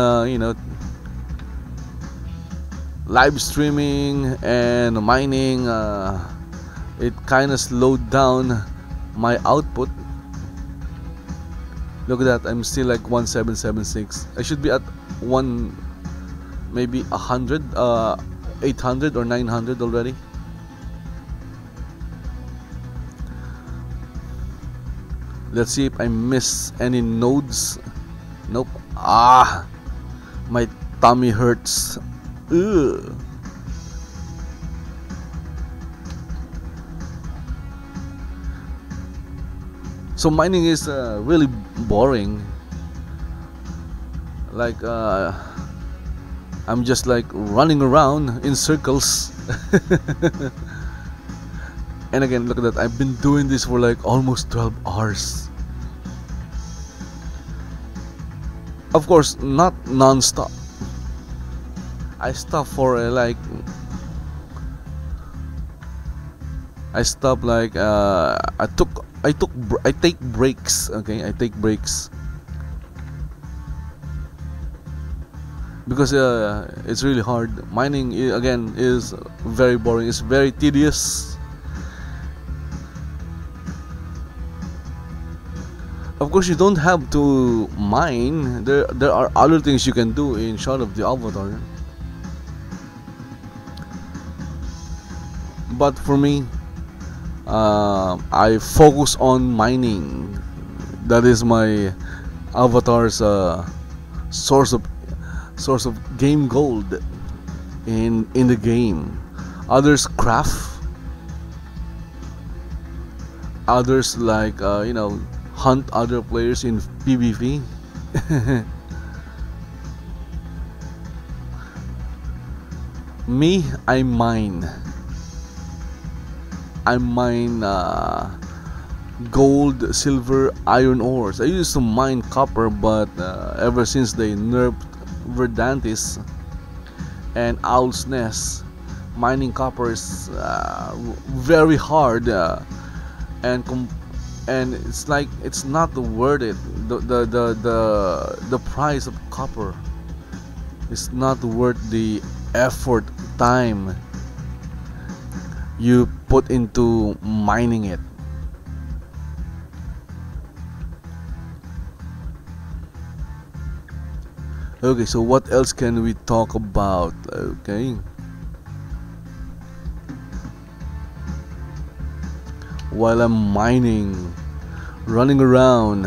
live streaming and mining, it kind of slowed down my output. Look at that, I'm still like 1776. I should be at maybe 100, 800 or 900 already. Let's see if I miss any nodes. Nope. My tummy hurts. Ugh. So mining is really boring. Like I'm just like running around in circles. And again, look at that, I've been doing this for like almost 12 hours. Of course, not non-stop. I stop for I take breaks. Okay, I take breaks because it's really hard. Mining again is very boring. It's very tedious. Of course, you don't have to mine. There are other things you can do in Shroud of the Avatar. But for me, I focus on mining. That is my avatar's source of game gold in the game. Others craft, others like hunt other players in PvP. Me, I mine gold, silver, iron ores. I used to mine copper, but ever since they nerfed Verdantis and Owl's Nest, mining copper is very hard, and it's like it's not worth it. The price of copper is not worth the effort, time you put into mining it. Okay, so what else can we talk about? Okay, while I'm mining, running around,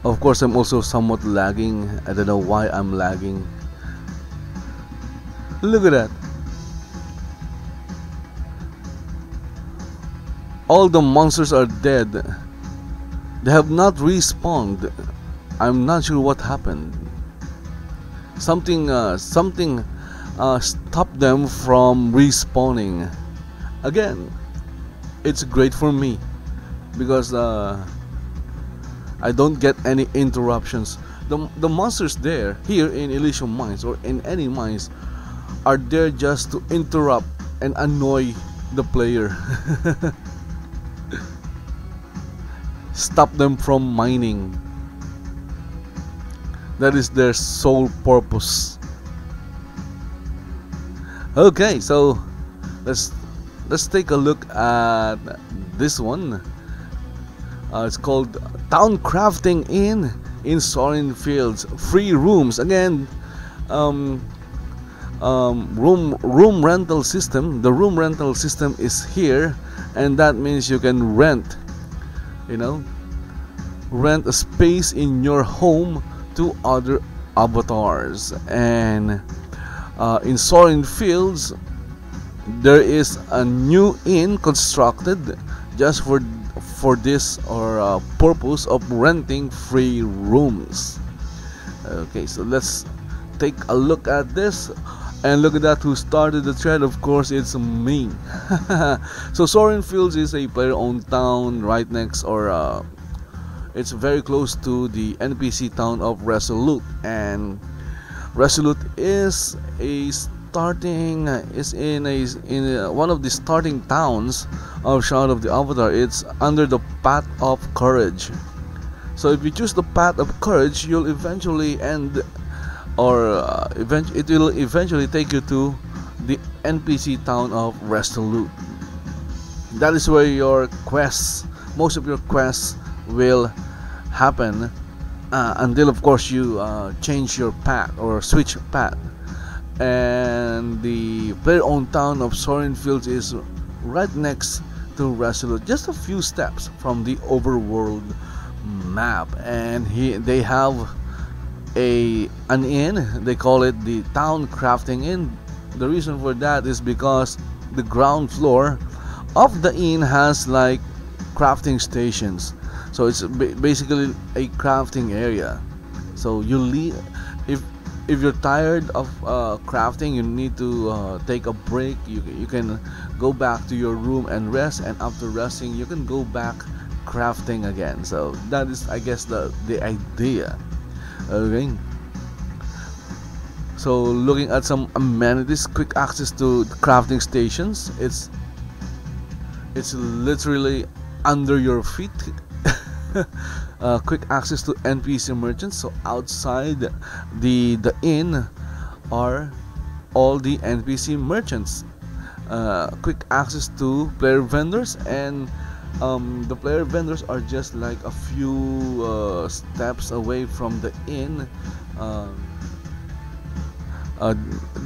of course I'm also somewhat lagging. I don't know why I'm lagging. Look at that. All the monsters are dead. They have not respawned. I'm not sure what happened. Something stopped them from respawning. Again, it's great for me because I don't get any interruptions. The monsters here in Elysium Mines or in any mines are there just to interrupt and annoy the player. Stop them from mining. That is their sole purpose. Okay, so let's take a look at this one. It's called Town Crafting in Soryn Fields. Free rooms again. Room rental system. The room rental system is here, and that means you can rent a space in your home to other avatars. And in Soryn Fields there is a new inn constructed just for this or purpose of renting free rooms. Okay, so let's take a look at this. And look at that, who started the thread. Of course, it's me. So Soryn Fields is a player-owned town right next, or it's very close to the NPC town of Resolute. And Resolute is in one of the starting towns of Shroud of the Avatar. It's under the Path of Courage. So if you choose the Path of Courage, you'll eventually end, or it will eventually take you to the NPC town of Resolute. That is where your quests, most of your quests will happen, until of course you change your path or switch path. And the player-owned town of Soryn Fields is right next to Resolute, just a few steps from the overworld map. And they have an inn. They call it the Town Crafting Inn. The reason for that is because the ground floor of the inn has like crafting stations. So it's basically a crafting area. So you leave, if you're tired of crafting, you need to take a break. You can go back to your room and rest, and after resting you can go back crafting again. So that is, I guess, the idea. Okay, so looking at some amenities, quick access to crafting stations. It's literally under your feet. Quick access to NPC merchants. So outside the inn are all the NPC merchants. Quick access to player vendors, and the player vendors are just like a few steps away from the inn.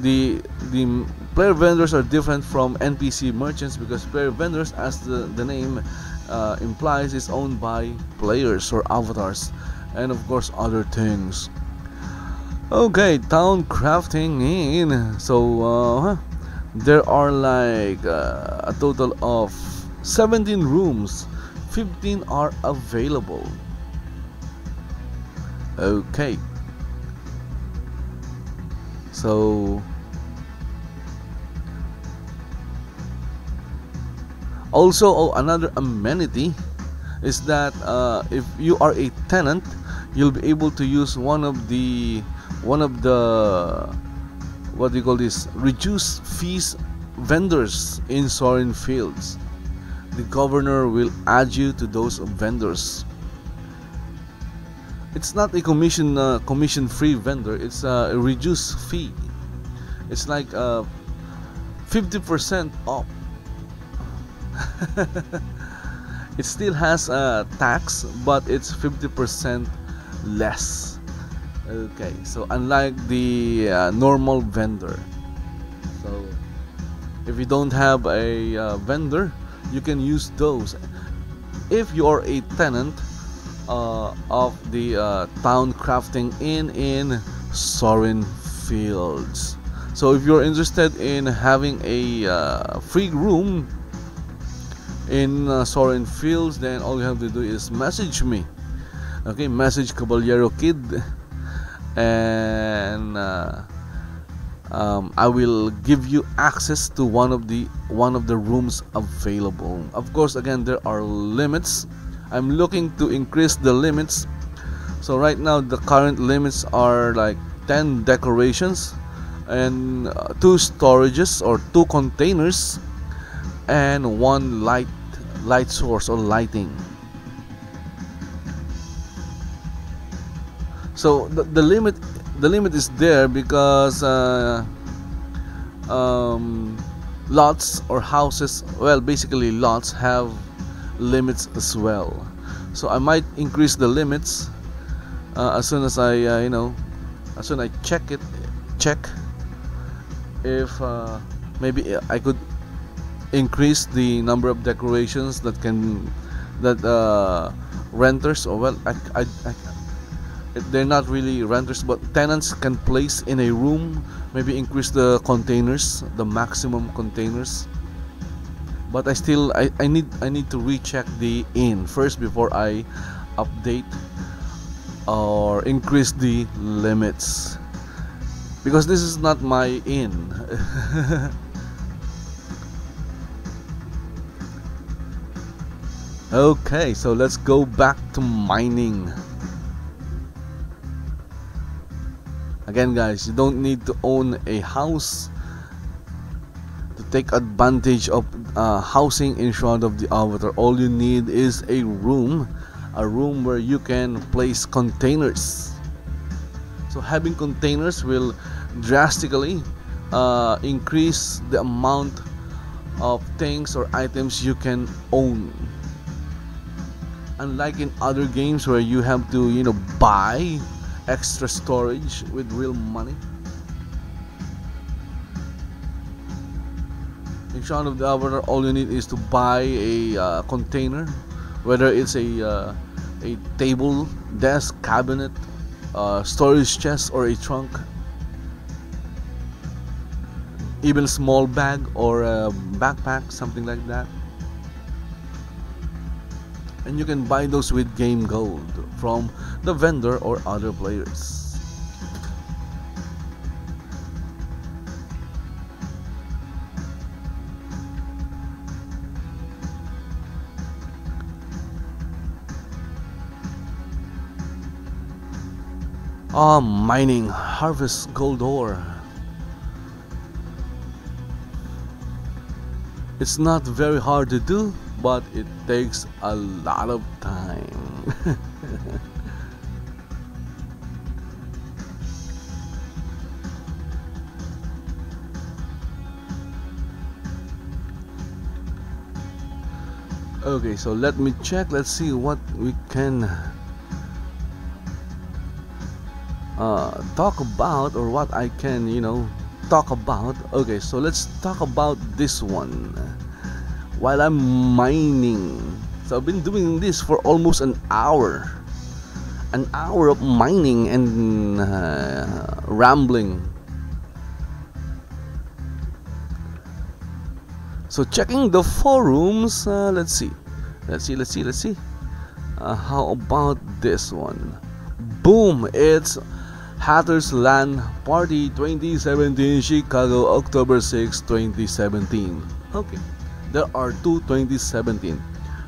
The Player vendors are different from NPC merchants because player vendors, as the name implies, is owned by players or avatars, and of course other things. Okay, town crafting in. So there are like a total of 17 rooms. 15 are available. Okay. So also, another amenity is that if you are a tenant, you'll be able to use one of the what do you call this, reduced fees vendors in Soryn Fields. The governor will add you to those vendors. It's not a commission free vendor, it's a reduced fee. It's like 50% off. It still has a tax, but it's 50% less. Okay, so unlike the normal vendor, so if you don't have a vendor, you can use those if you are a tenant of the town crafting inn in Soryn Fields. So if you're interested in having a free room in Soryn Fields, then all you have to do is message me. Okay, message Caballero Kid, and I will give you access to one of the rooms available. Of course, again, there are limits. I'm looking to increase the limits. So right now the current limits are like 10 decorations and 2 storages or 2 containers and 1 light source or lighting. So the limit is there because lots or houses, well, basically lots have limits as well. So I might increase the limits as soon as I as soon as I check if maybe I could increase the number of decorations that renters, or well, they're not really renters but tenants can place in a room. Maybe increase the containers, the maximum containers. But I need to recheck the inn first before I update or increase the limits, because this is not my inn. Okay, so let's go back to mining. Again, guys, you don't need to own a house to take advantage of housing in Shroud of the Avatar. All you need is a room where you can place containers. So having containers will drastically increase the amount of things or items you can own. Unlike in other games where you have to buy extra storage with real money, in Shroud of the Avatar, all you need is to buy a container, whether it's a table, desk, cabinet, storage chest, or a trunk, even a small bag or a backpack, something like that. And you can buy those with game gold from the vendor or other players. Mining, harvest gold ore. It's not very hard to do, but it takes a lot of time. Okay, so let me check. Let's see what we can talk about, or what I can talk about, okay, so let's talk about this one. While I'm mining, so I've been doing this for almost an hour of mining and rambling. So checking the forums, let's see. How about this one? Boom! It's Hatters LAN Party 2017 Chicago, October 6, 2017. Okay, there are two 2017.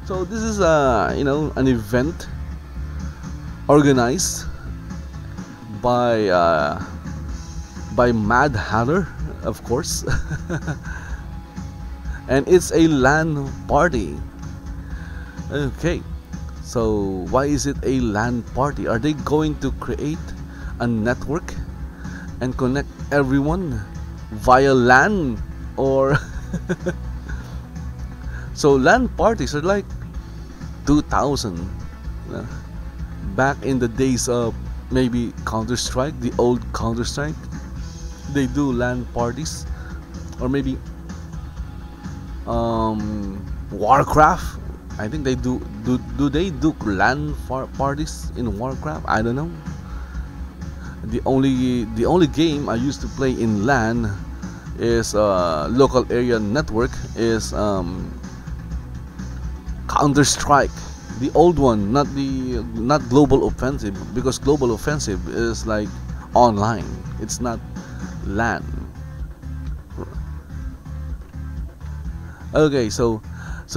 So this is an event organized by Mad Hatter, of course. And it's a LAN party. Okay, so why is it a LAN party? Are they going to create a network and connect everyone via LAN, or so LAN parties are like 2000, back in the days of maybe Counter-Strike, the old Counter-Strike. They do LAN parties, or maybe Warcraft. I think they do they do LAN parties in Warcraft? I don't know. The only game I used to play in LAN is local area network is Counter-Strike, the old one, not Global Offensive, because Global Offensive is like online. It's not LAN. Okay, so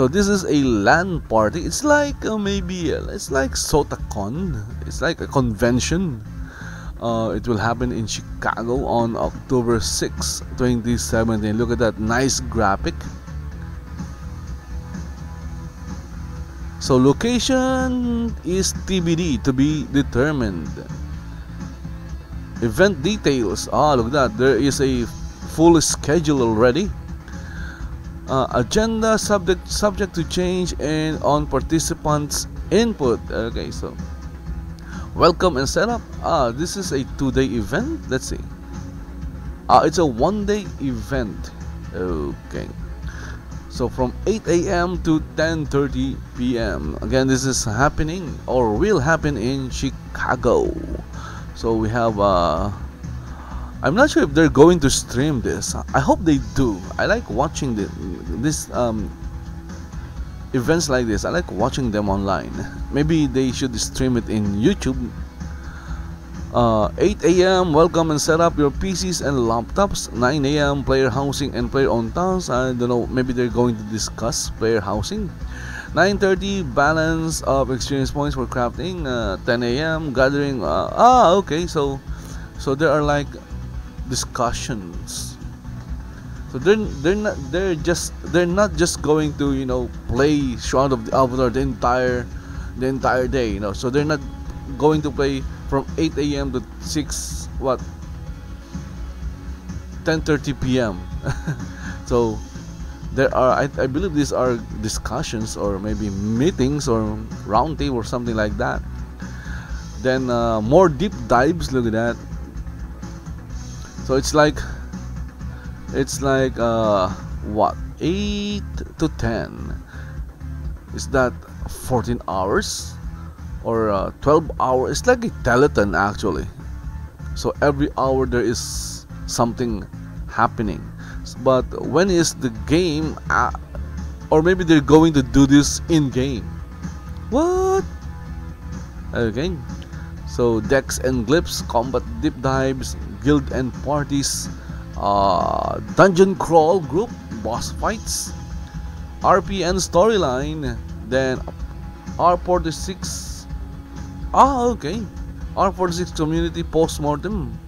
this is a LAN party. It's like it's like SotaCon. It's like a convention. It will happen in Chicago on October 6, 2017. Look at that nice graphic. So location is TBD, to be determined. Event details. Look at that. There is a full schedule already. Agenda subject to change and on participants' input. Okay, so welcome and setup. This is a 2-day event. Let's see. It's a 1-day event. Okay. So from 8 a.m. to 10:30 p.m. Again, this is happening or will happen in Chicago. So we have I'm not sure if they're going to stream this. I hope they do. I like watching this events like this. I like watching them online. Maybe they should stream it in YouTube. 8 a.m. welcome and set up your PCs and laptops. 9 a.m. player housing and player on tasks. I don't know, maybe they're going to discuss player housing. 9:30 balance of experience points for crafting. 10 a.m. gathering. Okay, so there are like discussions. So they're not just going to play Shroud of the Avatar the entire day. So they're not going to play from 8 a.m. to 10:30 p.m. So there are, I believe these are discussions or maybe meetings or roundtable or something like that. Then more deep dives. Look at that. So it's like what, 8 to 10? Is that 14 hours or 12 hours? It's like a telethon actually. So every hour there is something happening. But when is the game? Or maybe they're going to do this in game. What? Okay. So decks and glyphs, combat deep dives, guild and parties, dungeon crawl group, boss fights, RP and storyline, then R46. Okay. R46 community postmortem.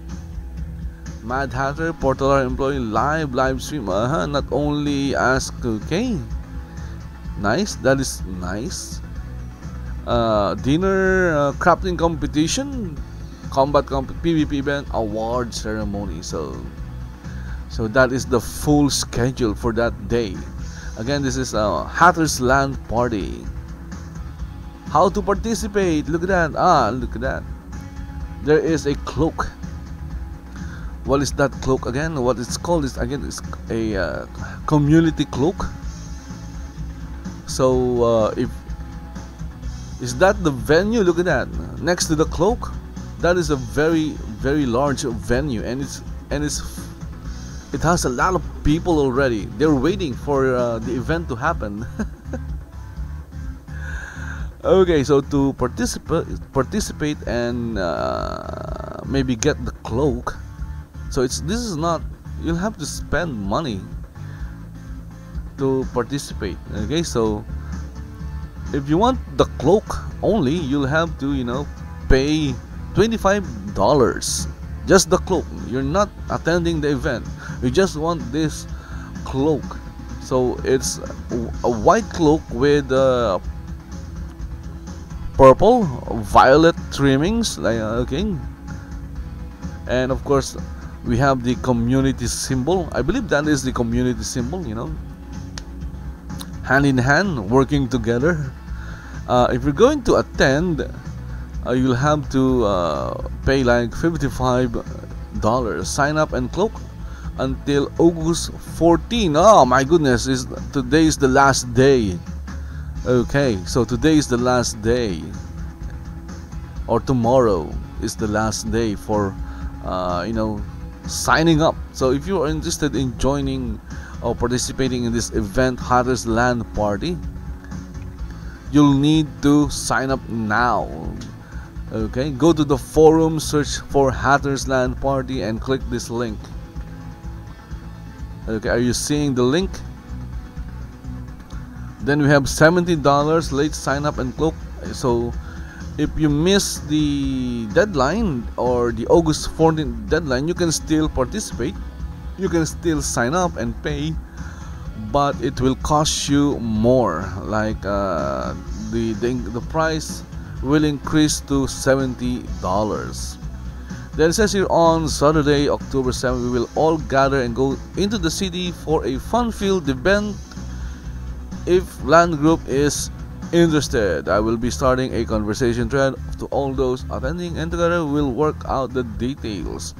Mad Hatter Portalar employee live stream. Not only ask. Okay. Nice. That is nice. Dinner, crafting competition, combat PvP event, award ceremony. So that is the full schedule for that day. Again, this is a Hatter's LAN party. How to participate? Look at that. Look at that. There is a cloak. what is that cloak again? What it's called is again is a community cloak. So if is that the venue? Look at that next to the cloak. That is a very large venue, and it has a lot of people already. They're waiting for the event to happen. Okay, so to participate and maybe get the cloak. So this is not, you'll have to spend money to participate. Okay, so if you want the cloak only, you'll have to, you know, pay $25. Just the cloak. You're not attending the event. You just want this cloak. So it's a white cloak with purple, violet trimmings. Okay, and of course we have the community symbol. I believe that is the community symbol. You know, hand in hand, working together. If you're going to attend, you'll have to pay like $55. Sign up and cloak until August 14. Oh my goodness, today is the last day. Okay, so today is the last day, or tomorrow is the last day for you know, signing up. So if you are interested in joining or participating in this event, Hatter's LAN Party, you'll need to sign up now. Okay, go to the forum, search for Hatter's LAN Party and click this link. Okay, are you seeing the link? Then we have $70 late sign up and cloak. So if you miss the deadline or the August 14th deadline, you can still participate. You can still sign up and pay, but it will cost you more. Like the price will increase to $70. Then it says here, on Saturday, October 7th, we will all gather and go into the city for a fun-filled event. If LAN group is interested, I will be starting a conversation thread to all those attending, and together we'll work out the details.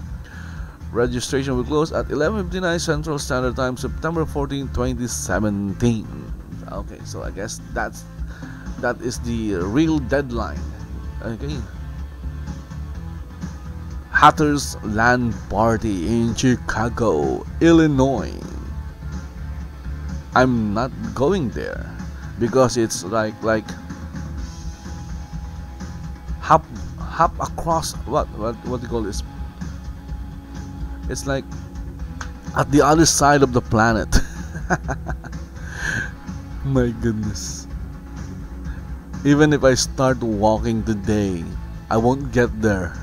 Registration will close at 11:59 Central Standard Time, September 14, 2017. Okay, so I guess that is the real deadline. Okay. Hatter's LAN Party in Chicago, Illinois. I'm not going there because it's like half across what do you call this? It's like at the other side of the planet. My goodness. Even if I start walking today, I won't get there.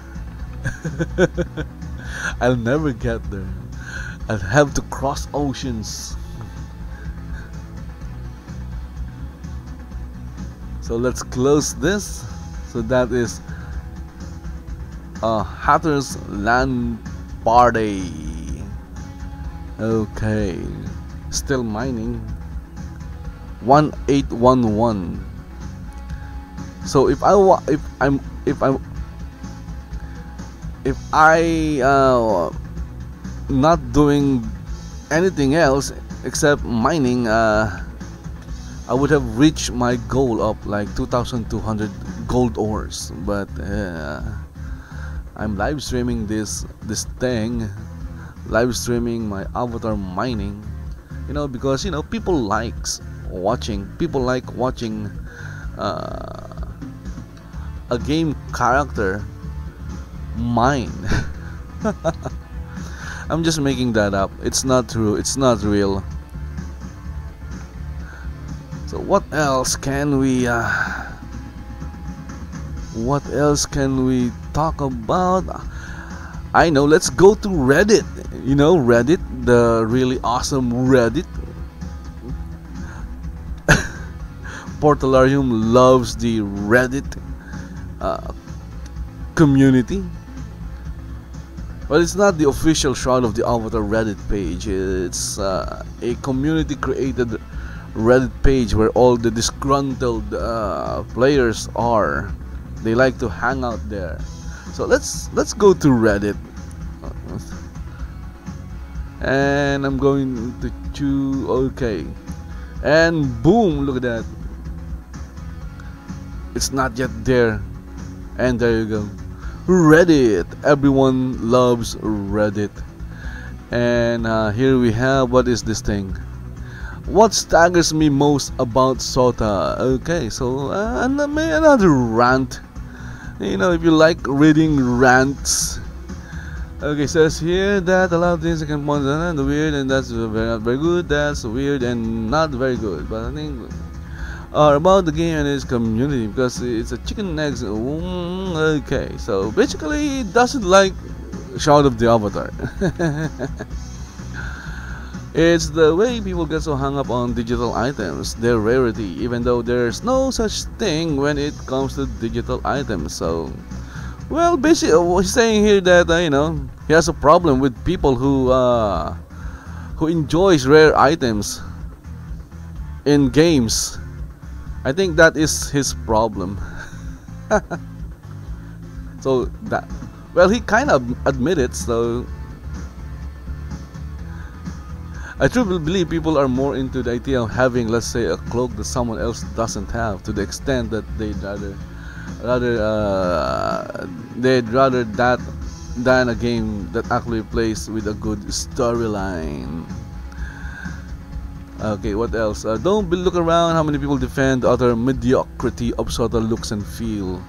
I'll never get there. I'll have to cross oceans. So let's close this. So that is Hatter's LAN Party. Okay, still mining. 1811. So if I not doing anything else except mining, I would have reached my goal of like 2,200 gold ores. But I'm live streaming this thing, live streaming my avatar mining, you know, because, you know, people like watching a game character mine. I'm just making that up. It's not true. It's not real. So what else can we talk about? I know, let's go to Reddit. You know, Reddit, the really awesome Reddit. Portalarium loves the Reddit community. But it's not the official Shroud of the Avatar Reddit page. It's a community created Reddit page where all the disgruntled players are. They like to hang out there. So let's go to Reddit. And I'm going to choose okay, and boom, look at that, it's not yet there. And there you go, Reddit. Everyone loves Reddit. And here we have, what is this thing? What staggers me most about Sota? Okay, so another rant. You know, if you like reading rants. Okay, says here that a lot of things can point out the weird, and that's not very good. That's weird and not very good. But I think about the game and its community, because it's a chicken and eggs. Okay, so basically it doesn't like Shroud of the Avatar. It's the way people get so hung up on digital items, their rarity, even though there's no such thing when it comes to digital items. So, well, basically, he's saying here that you know, he has a problem with people who enjoys rare items in games. I think that is his problem. So that, well, he kind of admitted. So I truly believe people are more into the idea of having, let's say, a cloak that someone else doesn't have, to the extent that they'd rather that than a game that actually plays with a good storyline. Okay, what else? Don't look around how many people defend the utter mediocrity of Sota looks and feel.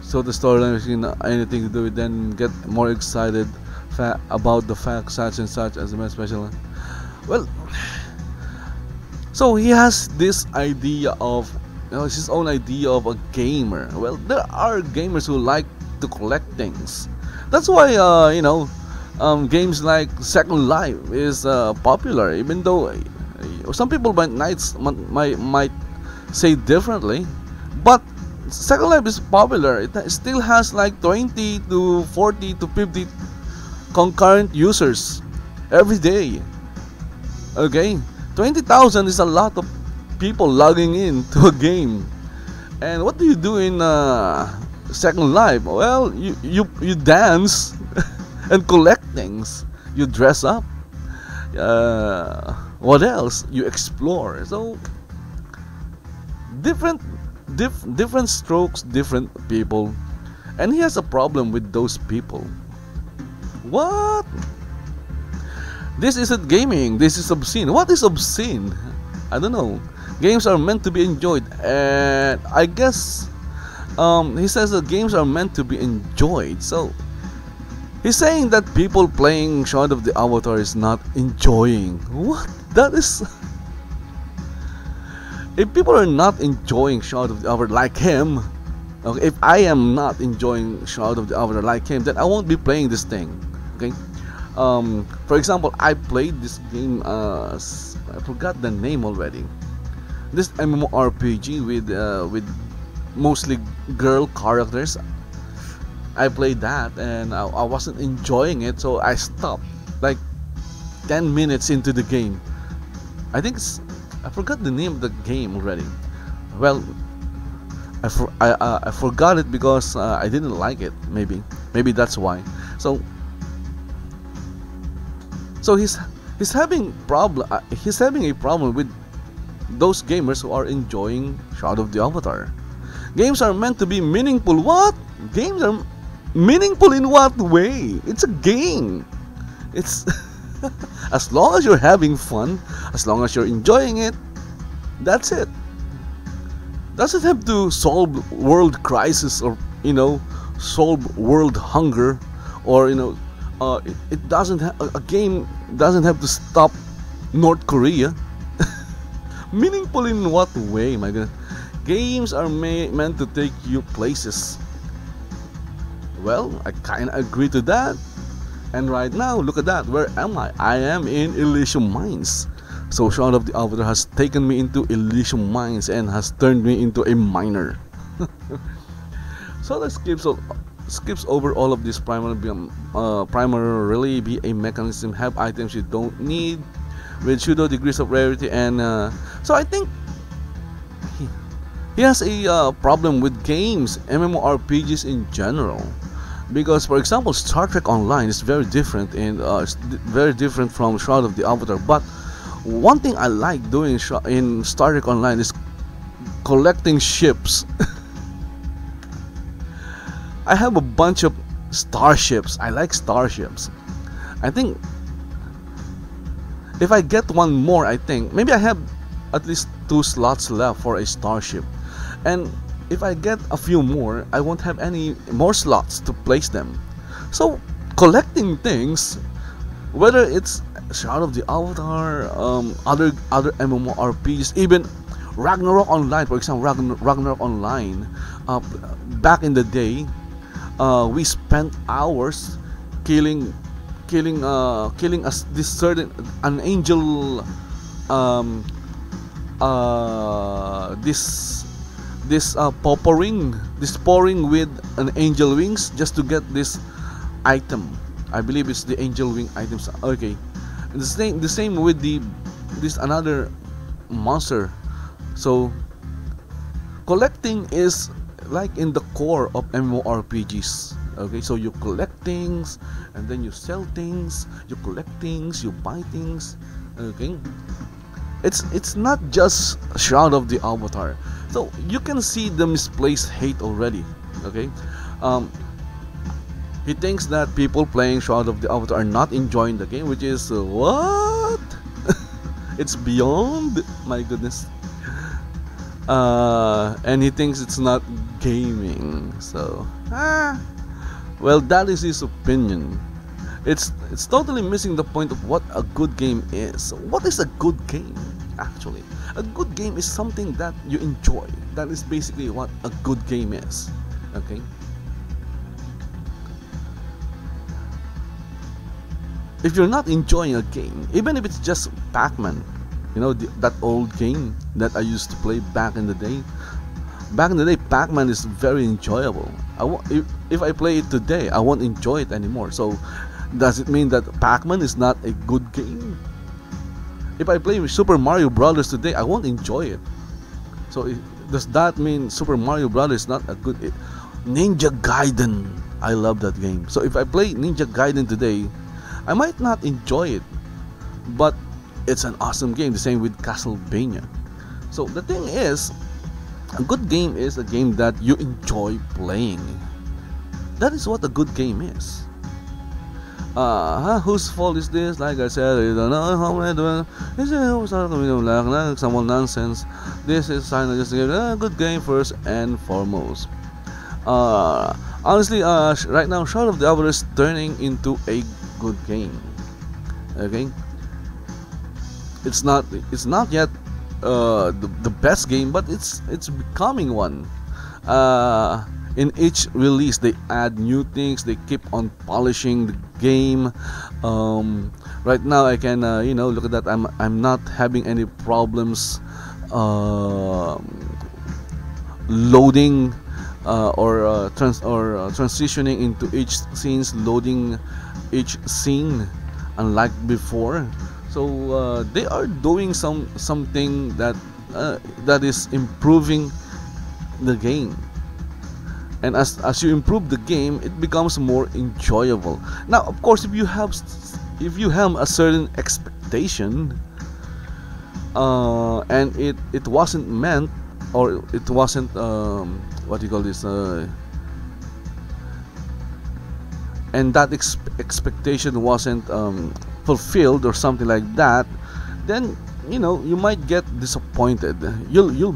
So the storyline is anything to do with, then get more excited about the fact such and such as a special. Well, so he has this idea of, you know, his own idea of a gamer. Well, there are gamers who like to collect things. That's why you know, games like Second Life is popular, even though some people might say differently. But Second Life is popular. It still has like 20 to 40 to 50 concurrent users every day. Okay, 20,000 is a lot of people logging in to a game. And what do you do in Second Life? Well, you dance and collect things. You dress up. What else? You explore. So different strokes, different people, and he has a problem with those people. What? This isn't gaming. This is obscene. What is obscene? I don't know. Games are meant to be enjoyed, and I guess he says that games are meant to be enjoyed. So he's saying that people playing Shroud of the Avatar is not enjoying. What? That is. If people are not enjoying Shroud of the Avatar like him, okay, if I am not enjoying Shroud of the Avatar like him, then I won't be playing this thing. Okay. For example, I played this game. I forgot the name already. This MMORPG with mostly girl characters. I played that and I wasn't enjoying it, so I stopped like 10 minutes into the game. I think I forgot the name of the game already. Well, I forgot it because I didn't like it. Maybe that's why. So he's having a problem with those gamers who are enjoying Shroud of the Avatar. Games are meant to be meaningful. What? Games are meaningful in what way? It's a game. It's as long as you're having fun, as long as you're enjoying it, that's it. Doesn't have to solve world crisis, or you know, solve world hunger, or you know, it doesn't a game doesn't have to stop North Korea. Meaningful in what way, my goodness? Games are meant to take you places. Well, I kind of agree to that. And right now, look at that. Where am I? I am in Elysium Mines. So Shroud of the Avatar has taken me into Elysium Mines and has turned me into a miner. So that skips over all of this primarily be a mechanism, have items you don't need with pseudo degrees of rarity, and so I think he has a problem with games, MMORPGs in general. Because, for example, Star Trek Online is very different very different from Shroud of the Avatar. But one thing I like doing in Star Trek Online is collecting ships. I have a bunch of starships. I like starships. I think if I get one more, I think maybe I have at least 2 slots left for a starship, and if I get a few more, I won't have any more slots to place them. So collecting things, whether it's Shroud of the Avatar, other MMORPGs, even Ragnarok Online, for example, Ragnarok Online, back in the day, we spent hours killing this certain an angel, this pouring with an angel wings just to get this item. I believe it's the angel wing items. Okay, the same with this another monster. So collecting is like in the core of MMORPGs. Okay, so you collect things and then you sell things, you collect things, you buy things. Okay, it's not just Shroud of the Avatar. So you can see the misplaced hate already. Okay, he thinks that people playing Shroud of the Avatar are not enjoying the game, which is what? It's beyond my goodness. And he thinks it's not gaming. So well, that is his opinion. It's totally missing the point of what a good game is. What is a good game? Actually, a good game is something that you enjoy. That is basically what a good game is. Okay. If you're not enjoying a game, even if it's just Pac-Man, you know, that old game that I used to play back in the day. Back in the day, Pac-Man is very enjoyable. If I play it today, I won't enjoy it anymore. So, does it mean that Pac-Man is not a good game? If I play Super Mario Brothers today, I won't enjoy it. So, does that mean Super Mario Brothers is not a good? Ninja Gaiden, I love that game. So, if I play Ninja Gaiden today, I might not enjoy it, but it's an awesome game. The same with Castlevania. So the thing is, a good game is a game that you enjoy playing. That is what a good game is. Whose fault is this? Like I said, I don't know how am I doing. Like some nonsense. This is just to give a good game first and foremost. Honestly, right now, Shroud of the Avatar is turning into a good game. Okay, it's not yet the best game, but it's becoming one. In each release, they add new things. They keep on polishing the game. Right now, I can look at that. I'm not having any problems loading or transitioning into each scenes, loading each scene, unlike before. So they are doing something that is improving the game. And as you improve the game, it becomes more enjoyable. Now, of course, if you have a certain expectation, and it wasn't meant, or it wasn't what do you call this? And that expectation wasn't fulfilled or something like that, then you might get disappointed. You'll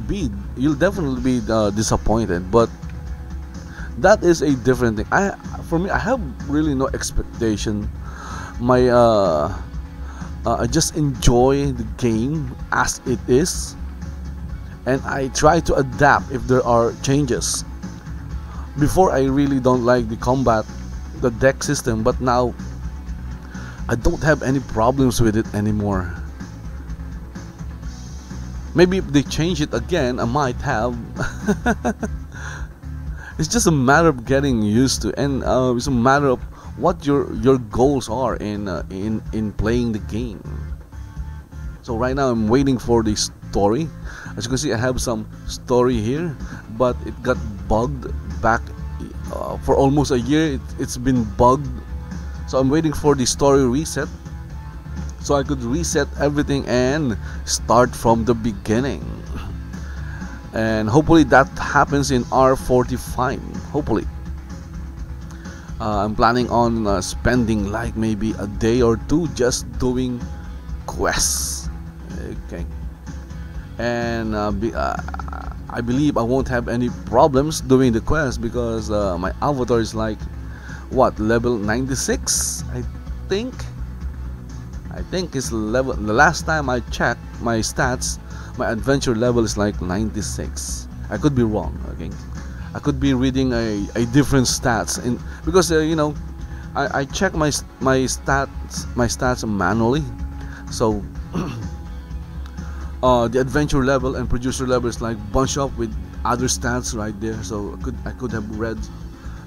definitely be disappointed, but that is a different thing. For me, I have really no expectation. I just enjoy the game as it is, and I try to adapt if there are changes. Before, I really don't like the combat, the deck system, but now I don't have any problems with it anymore. Maybe if they change it again, I might have. It's just a matter of getting used to, and it's a matter of what your goals are in playing the game. So right now I'm waiting for the story. As you can see, I have some story here, but it got bugged back for almost a year. It's been bugged, so I'm waiting for the story reset so I could reset everything and start from the beginning. And hopefully that happens in R45. Hopefully. I'm planning on spending like maybe a day or two just doing quests. Okay. And I believe I won't have any problems doing the quest because my avatar is like what, level 96, I think it's level. The last time I checked my stats, my adventure level is like 96. I could be wrong. Okay, I could be reading a different stats in, because I check my stats manually. So the adventure level and producer level is like bunched up with other stats right there. So I could have read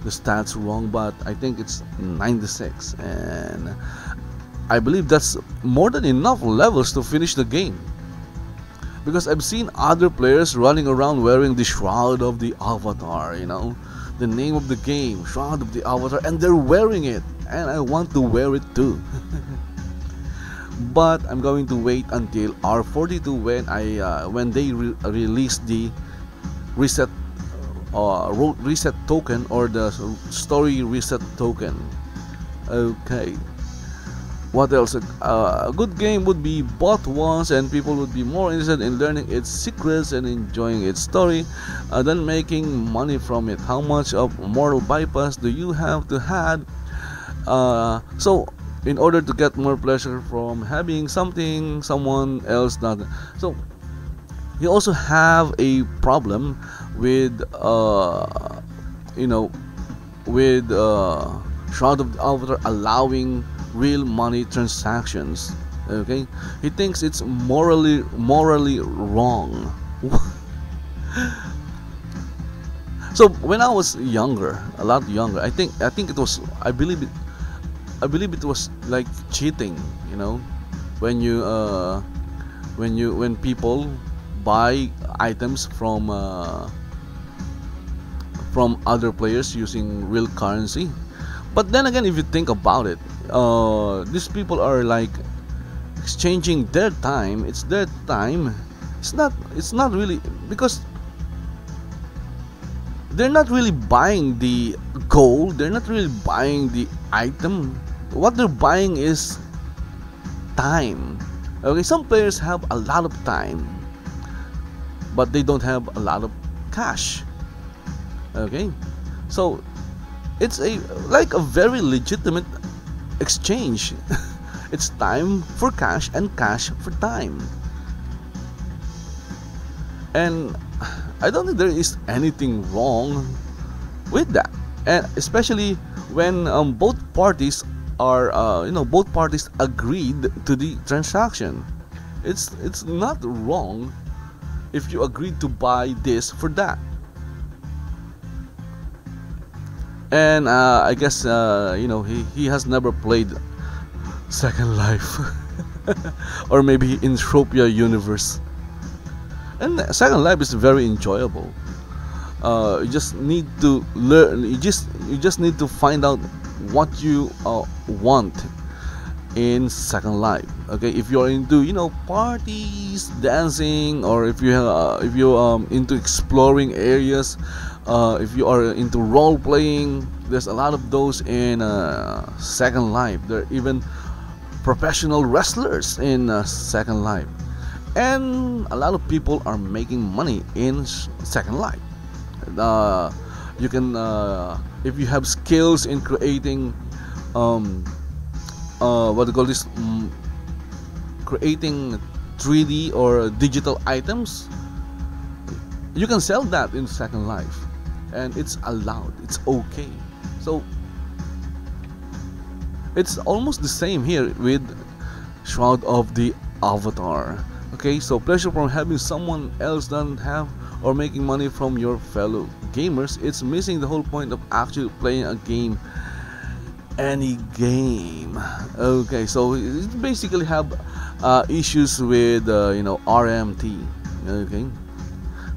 the stats wrong, but I think it's 96, and I believe that's more than enough levels to finish the game. Because I've seen other players running around wearing the Shroud of the Avatar, the name of the game, Shroud of the Avatar, and they're wearing it, and I want to wear it too. But I'm going to wait until R42 when they release the reset reset token, or the story reset token. Okay. What else? A good game would be bought once and people would be more interested in learning its secrets and enjoying its story than making money from it. How much of moral bypass do you have to have? So in order to get more pleasure from having something someone else does. So you also have a problem with Shroud of the Avatar allowing real money transactions. Okay, he thinks it's morally wrong. So when I was younger, a lot younger, I think it was, I believe it was like cheating, when people buy items from other players using real currency. But then again, if you think about it, these people are like exchanging their time. It's their time. It's not really, because they're not really buying the gold. They're not really buying the item. What they're buying is time. Okay, some players have a lot of time, but they don't have a lot of cash. Okay, so it's like a very legitimate exchange. It's time for cash and cash for time. And I don't think there is anything wrong with that. And especially when both parties are both parties agreed to the transaction. It's not wrong if you agreed to buy this for that. And I guess he has never played Second Life or maybe in Tropia universe. And Second Life is very enjoyable. You just need to learn. You just need to find out what you want in Second Life. Okay, if you're into parties, dancing, or if you're into exploring areas. If you are into role playing, there's a lot of those in Second Life. There are even professional wrestlers in Second Life, and a lot of people are making money in Second Life. You can, if you have skills in creating, what do you call this? Creating 3D or digital items, you can sell that in Second Life. And it's allowed, it's okay. So it's almost the same here with Shroud of the Avatar. Okay, so pleasure from having someone else doesn't have, or making money from your fellow gamers. It's missing the whole point of actually playing a game, any game. Okay, so it basically have issues with RMT. Okay,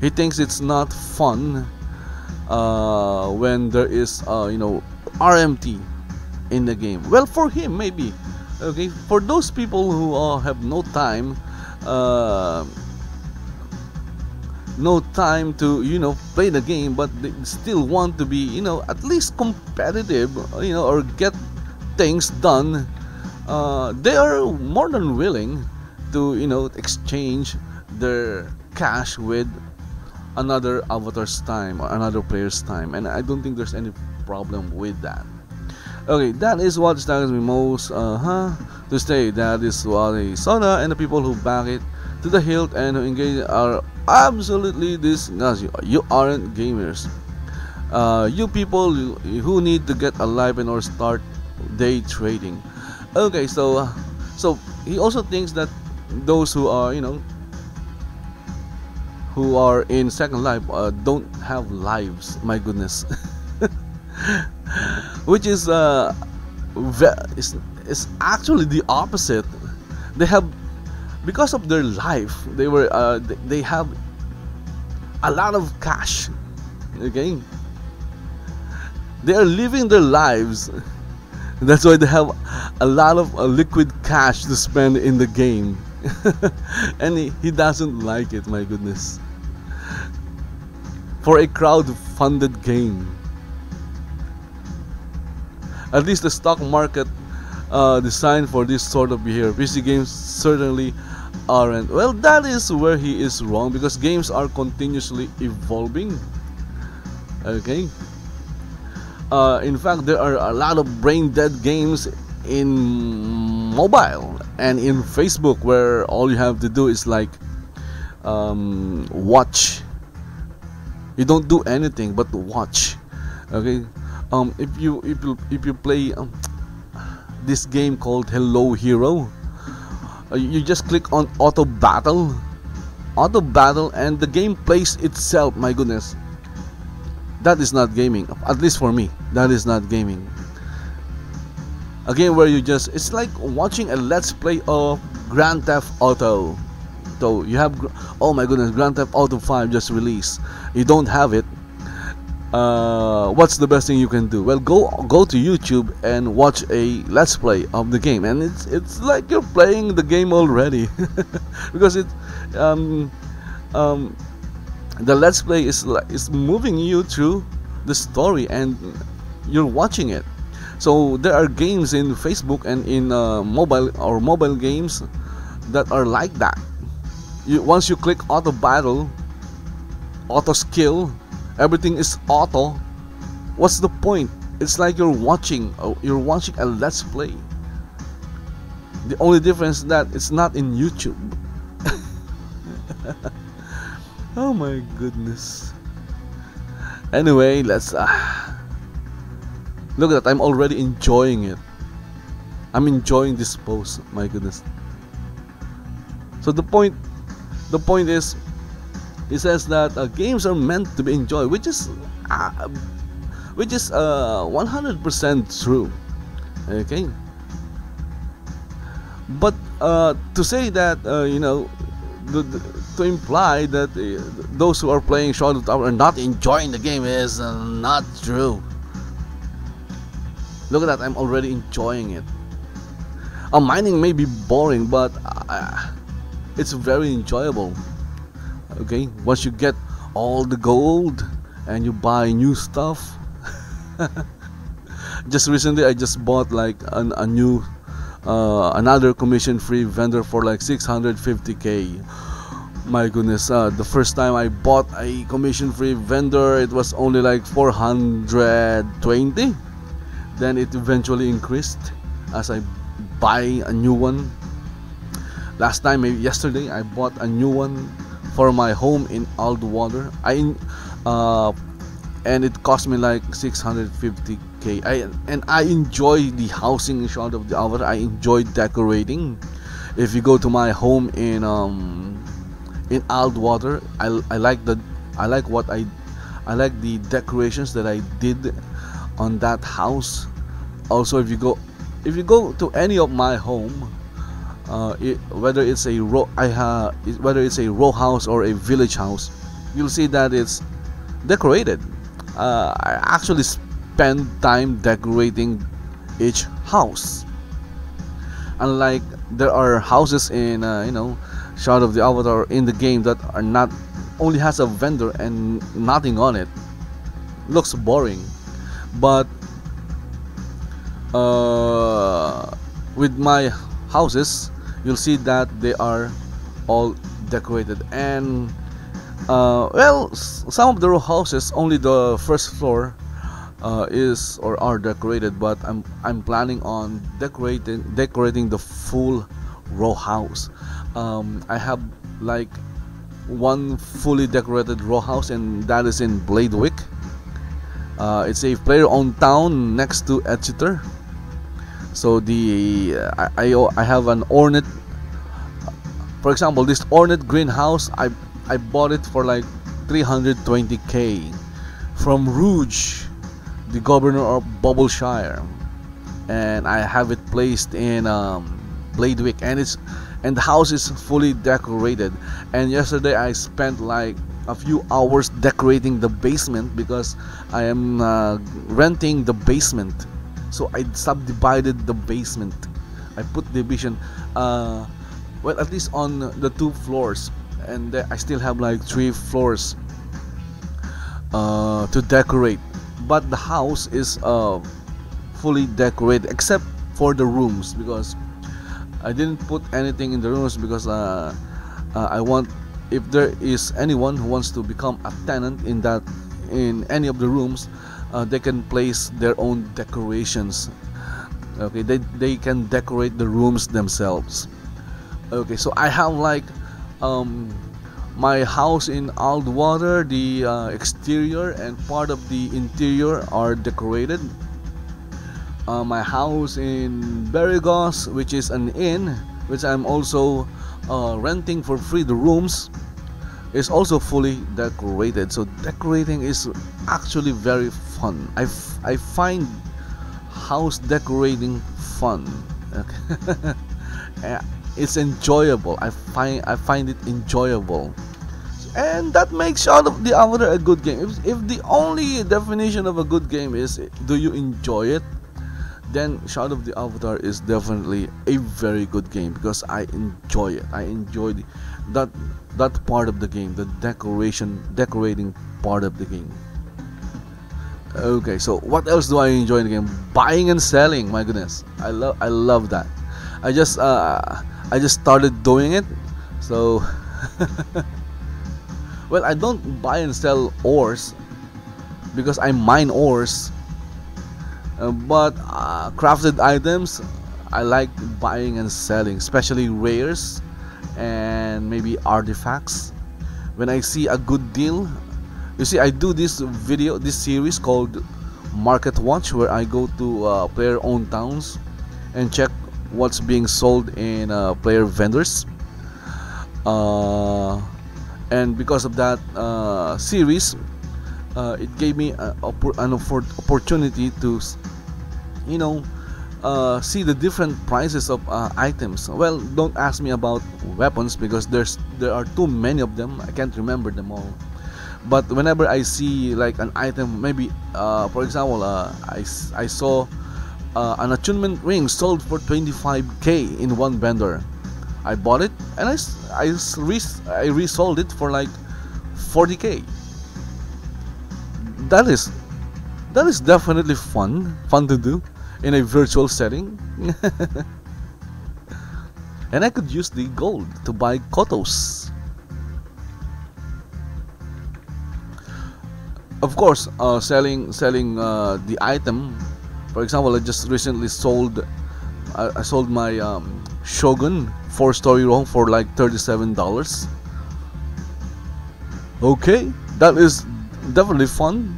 he thinks it's not fun when there is RMT in the game. Well, for him maybe, okay. For those people who have no time to play the game, but they still want to be at least competitive, or get things done, they are more than willing to exchange their cash with another avatar's time or another player's time, and I don't think there's any problem with that. Okay, that is what staggers me most to stay. That is what a Sona and the people who back it to the hilt and who engage are absolutely disgusting. You aren't gamers. You people who need to get a life and or start day trading. Okay, so he also thinks that those who are who are in Second Life don't have lives. My goodness. Which is actually the opposite. They have, because of their life, they have a lot of cash. Okay, they are living their lives. That's why they have a lot of liquid cash to spend in the game. And he doesn't like it. My goodness, for a crowd-funded game. At least the stock market designed for this sort of behavior. PC games certainly aren't. Well, that is where he is wrong, because games are continuously evolving. Okay. In fact, there are a lot of brain-dead games in mobile and in Facebook, where all you have to do is like watch. You don't do anything but watch. Okay. If you play this game called Hello Hero, you just click on auto battle, and the game plays itself. My goodness, that is not gaming. At least for me, that is not gaming. A game where it's like watching a let's play of Grand Theft Auto. So you have, oh my goodness, Grand Theft Auto 5 just released. You don't have it. What's the best thing you can do? Well, go to YouTube and watch a let's play of the game, and it's like you're playing the game already. Because the let's play is moving you through the story and you're watching it. So there are games in Facebook and in mobile games that are like that. Once you click auto battle, auto skill, everything is auto. What's the point? It's like you're watching a let's play. The only difference is that it's not in YouTube. Oh my goodness. Anyway, let's look at that. I'm already enjoying it. I'm enjoying this post. My goodness. So the point is, he says that games are meant to be enjoyed, which is 100% true. Okay, but to say that to imply that those who are playing Shroud of Tower are not enjoying the game is not true. Look at that, I'm already enjoying it. Mining may be boring, but it's very enjoyable. Okay, once you get all the gold and you buy new stuff. Just recently I just bought like a new another commission free vendor for like 650k. My goodness, the first time I bought a commission free vendor, it was only like 420. Then it eventually increased as I buy a new one. Last time, maybe yesterday, I bought a new one for my home in Aldwater. And it cost me like 650k. I enjoy the housing in Shroud of the Avatar. I enjoy decorating. If you go to my home in Aldwater, I like the decorations that I did on that house. Also, if you go to any of my home, whether it's a row house or a village house, you'll see that it's decorated. I actually spend time decorating each house. Unlike there are houses in Shroud of the Avatar in the game that are not only has a vendor and nothing on it. Looks boring, but with my houses, you'll see that they are all decorated. And some of the row houses only the first floor is or are decorated, but I'm planning on decorating the full row house. I have like one fully decorated row house, and that is in Bladewick. It's a player-owned town next to Exeter. So I have an ornate. For example, this ornate greenhouse, I bought it for like 320k from Rouge, the governor of Bubbleshire, and I have it placed in Bladewick, and the house is fully decorated. And yesterday I spent like a few hours decorating the basement because I am renting the basement. So I subdivided the basement. I put division, at least on the 2 floors, and I still have like 3 floors to decorate. But the house is fully decorated except for the rooms, because I didn't put anything in the rooms because I want, if there is anyone who wants to become a tenant in any of the rooms, they can place their own decorations. Okay, they can decorate the rooms themselves. Okay, so I have like my house in Aldwater, the exterior and part of the interior are decorated. My house in Berigos, which is an inn, which I'm also renting for free, the rooms, is also fully decorated. So decorating is actually very fun. I find house decorating fun. Okay. It's enjoyable. I find it enjoyable, and that makes Shadow of the Avatar a good game. If the only definition of a good game is do you enjoy it, then Shadow of the Avatar is definitely a very good game because I enjoy it. I enjoy that part of the game, the decorating part of the game. Okay, so what else do I enjoy in the game? Buying and selling. My goodness, I love that. I just started doing it, so well, I don't buy and sell ores because I mine ores, but crafted items I like buying and selling, especially rares and maybe artifacts. When I see a good deal, you see, I do this series called Market Watch, where I go to player-owned towns and check what's being sold in player vendors, and because of that series, it gave me an opportunity to see the different prices of items. Well, don't ask me about weapons because there are too many of them. I can't remember them all. But whenever I see like an item, maybe for example, I saw an attunement ring sold for 25k in one vendor. I bought it and I resold it for like 40k. That is definitely fun to do in a virtual setting. And I could use the gold to buy kotos. Of course, selling the item. For example, I just recently sold my Shogun 4-story room for like $37. Okay, that is definitely fun.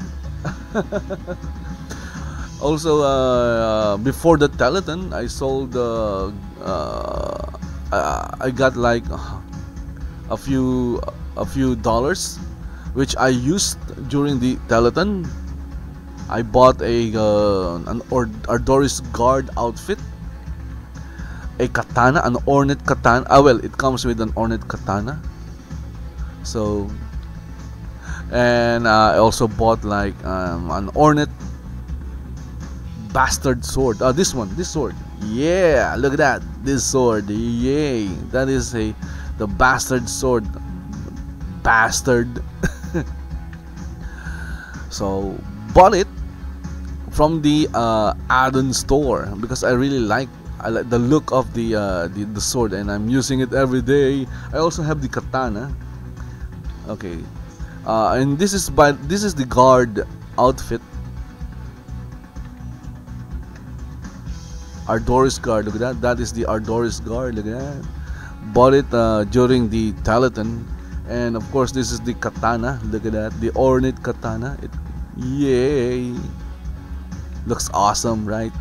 Also, before the telethon, I sold. I got like a few dollars, which I used during the telethon. I bought an Ardoris guard outfit, a katana, an ornate katana. Well, it comes with an ornate katana. So And I also bought like an ornate bastard sword. This sword. Yeah, look at that. This sword. Yay. That is the bastard sword. Bastard. So bought it from the add-on store because I really like the look of the sword, and I'm using it every day. I also have the katana. Okay. And this is the guard outfit. Ardoris guard, look at that. That is the Ardoris guard, look at that. Bought it during the Telethon. And of course this is the katana, look at that, the ornate katana. Yay. Looks awesome, right?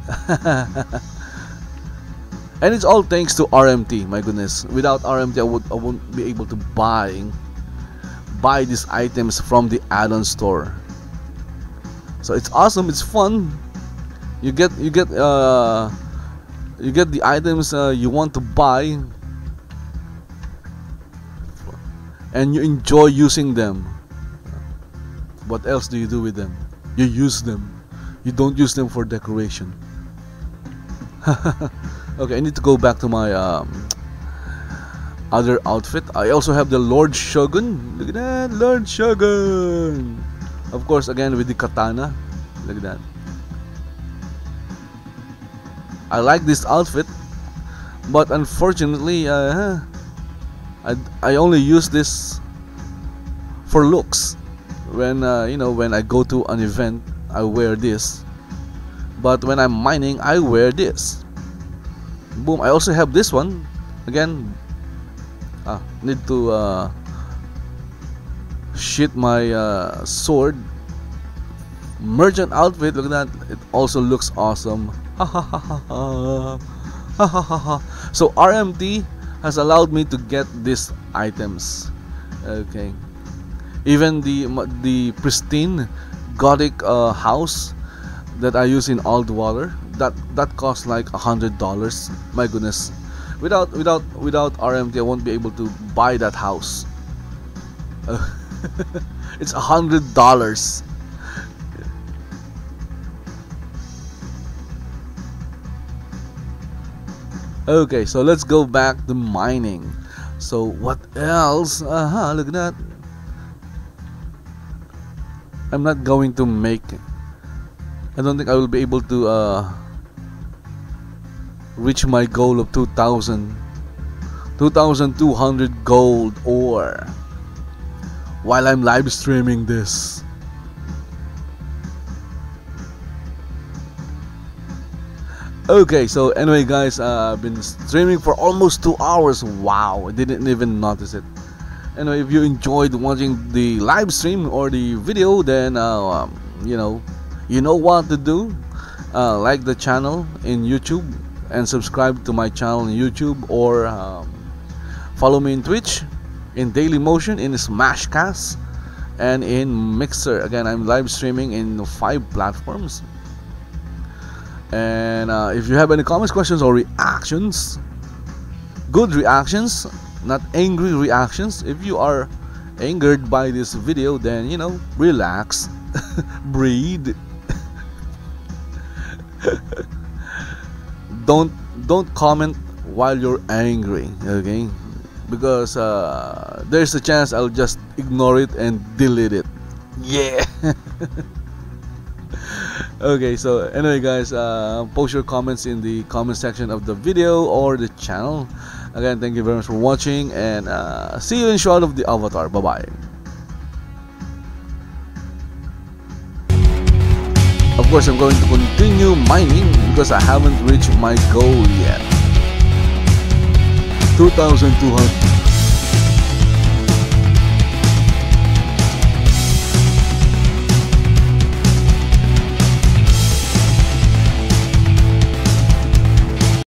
And it's all thanks to RMT, my goodness. Without RMT I won't be able to buy these items from the add-on store. So it's awesome, it's fun. You get the items you want to buy, and you enjoy using them. What else do you do with them? You use them. You don't use them for decoration. Okay, I need to go back to my other outfit. I also have the Lord Shogun. Look at that, Lord Shogun. Of course, again with the katana. Look at that. I like this outfit, but unfortunately, I only use this for looks. When when I go to an event, I wear this. But when I'm mining, I wear this. Boom! I also have this one. Again, need to sheath my sword. Merchant outfit. Look at that! It also looks awesome. So RMT has allowed me to get these items. Okay, even the pristine gothic house that I use in Aldwater, that costs like $100. My goodness, without RMT I won't be able to buy that house. It's $100. Okay, so let's go back to mining. So what else? Look at that. I'm not going to make. I don't think I will be able to reach my goal of 2,200 gold ore while I'm live streaming this. Okay, so anyway guys, I've been streaming for almost 2 hours. Wow, I didn't even notice it. Anyway, if you enjoyed watching the live stream or the video, then you know what to do. Like the channel in YouTube and subscribe to my channel in YouTube, or follow me in Twitch, in Daily Motion, in Smashcast, and in Mixer. Again, I'm live streaming in 5 platforms. And if you have any comments, questions, or reactions, good reactions, not angry reactions. If you are angered by this video, then relax, breathe. Don't comment while you're angry, okay? Because there's a chance I'll just ignore it and delete it. Yeah. Okay, so anyway guys, post your comments in the comment section of the video or the channel. Again, thank you very much for watching, and see you in Shroud of the Avatar. Bye bye. Of course, I'm going to continue mining because I haven't reached my goal yet. 2,200.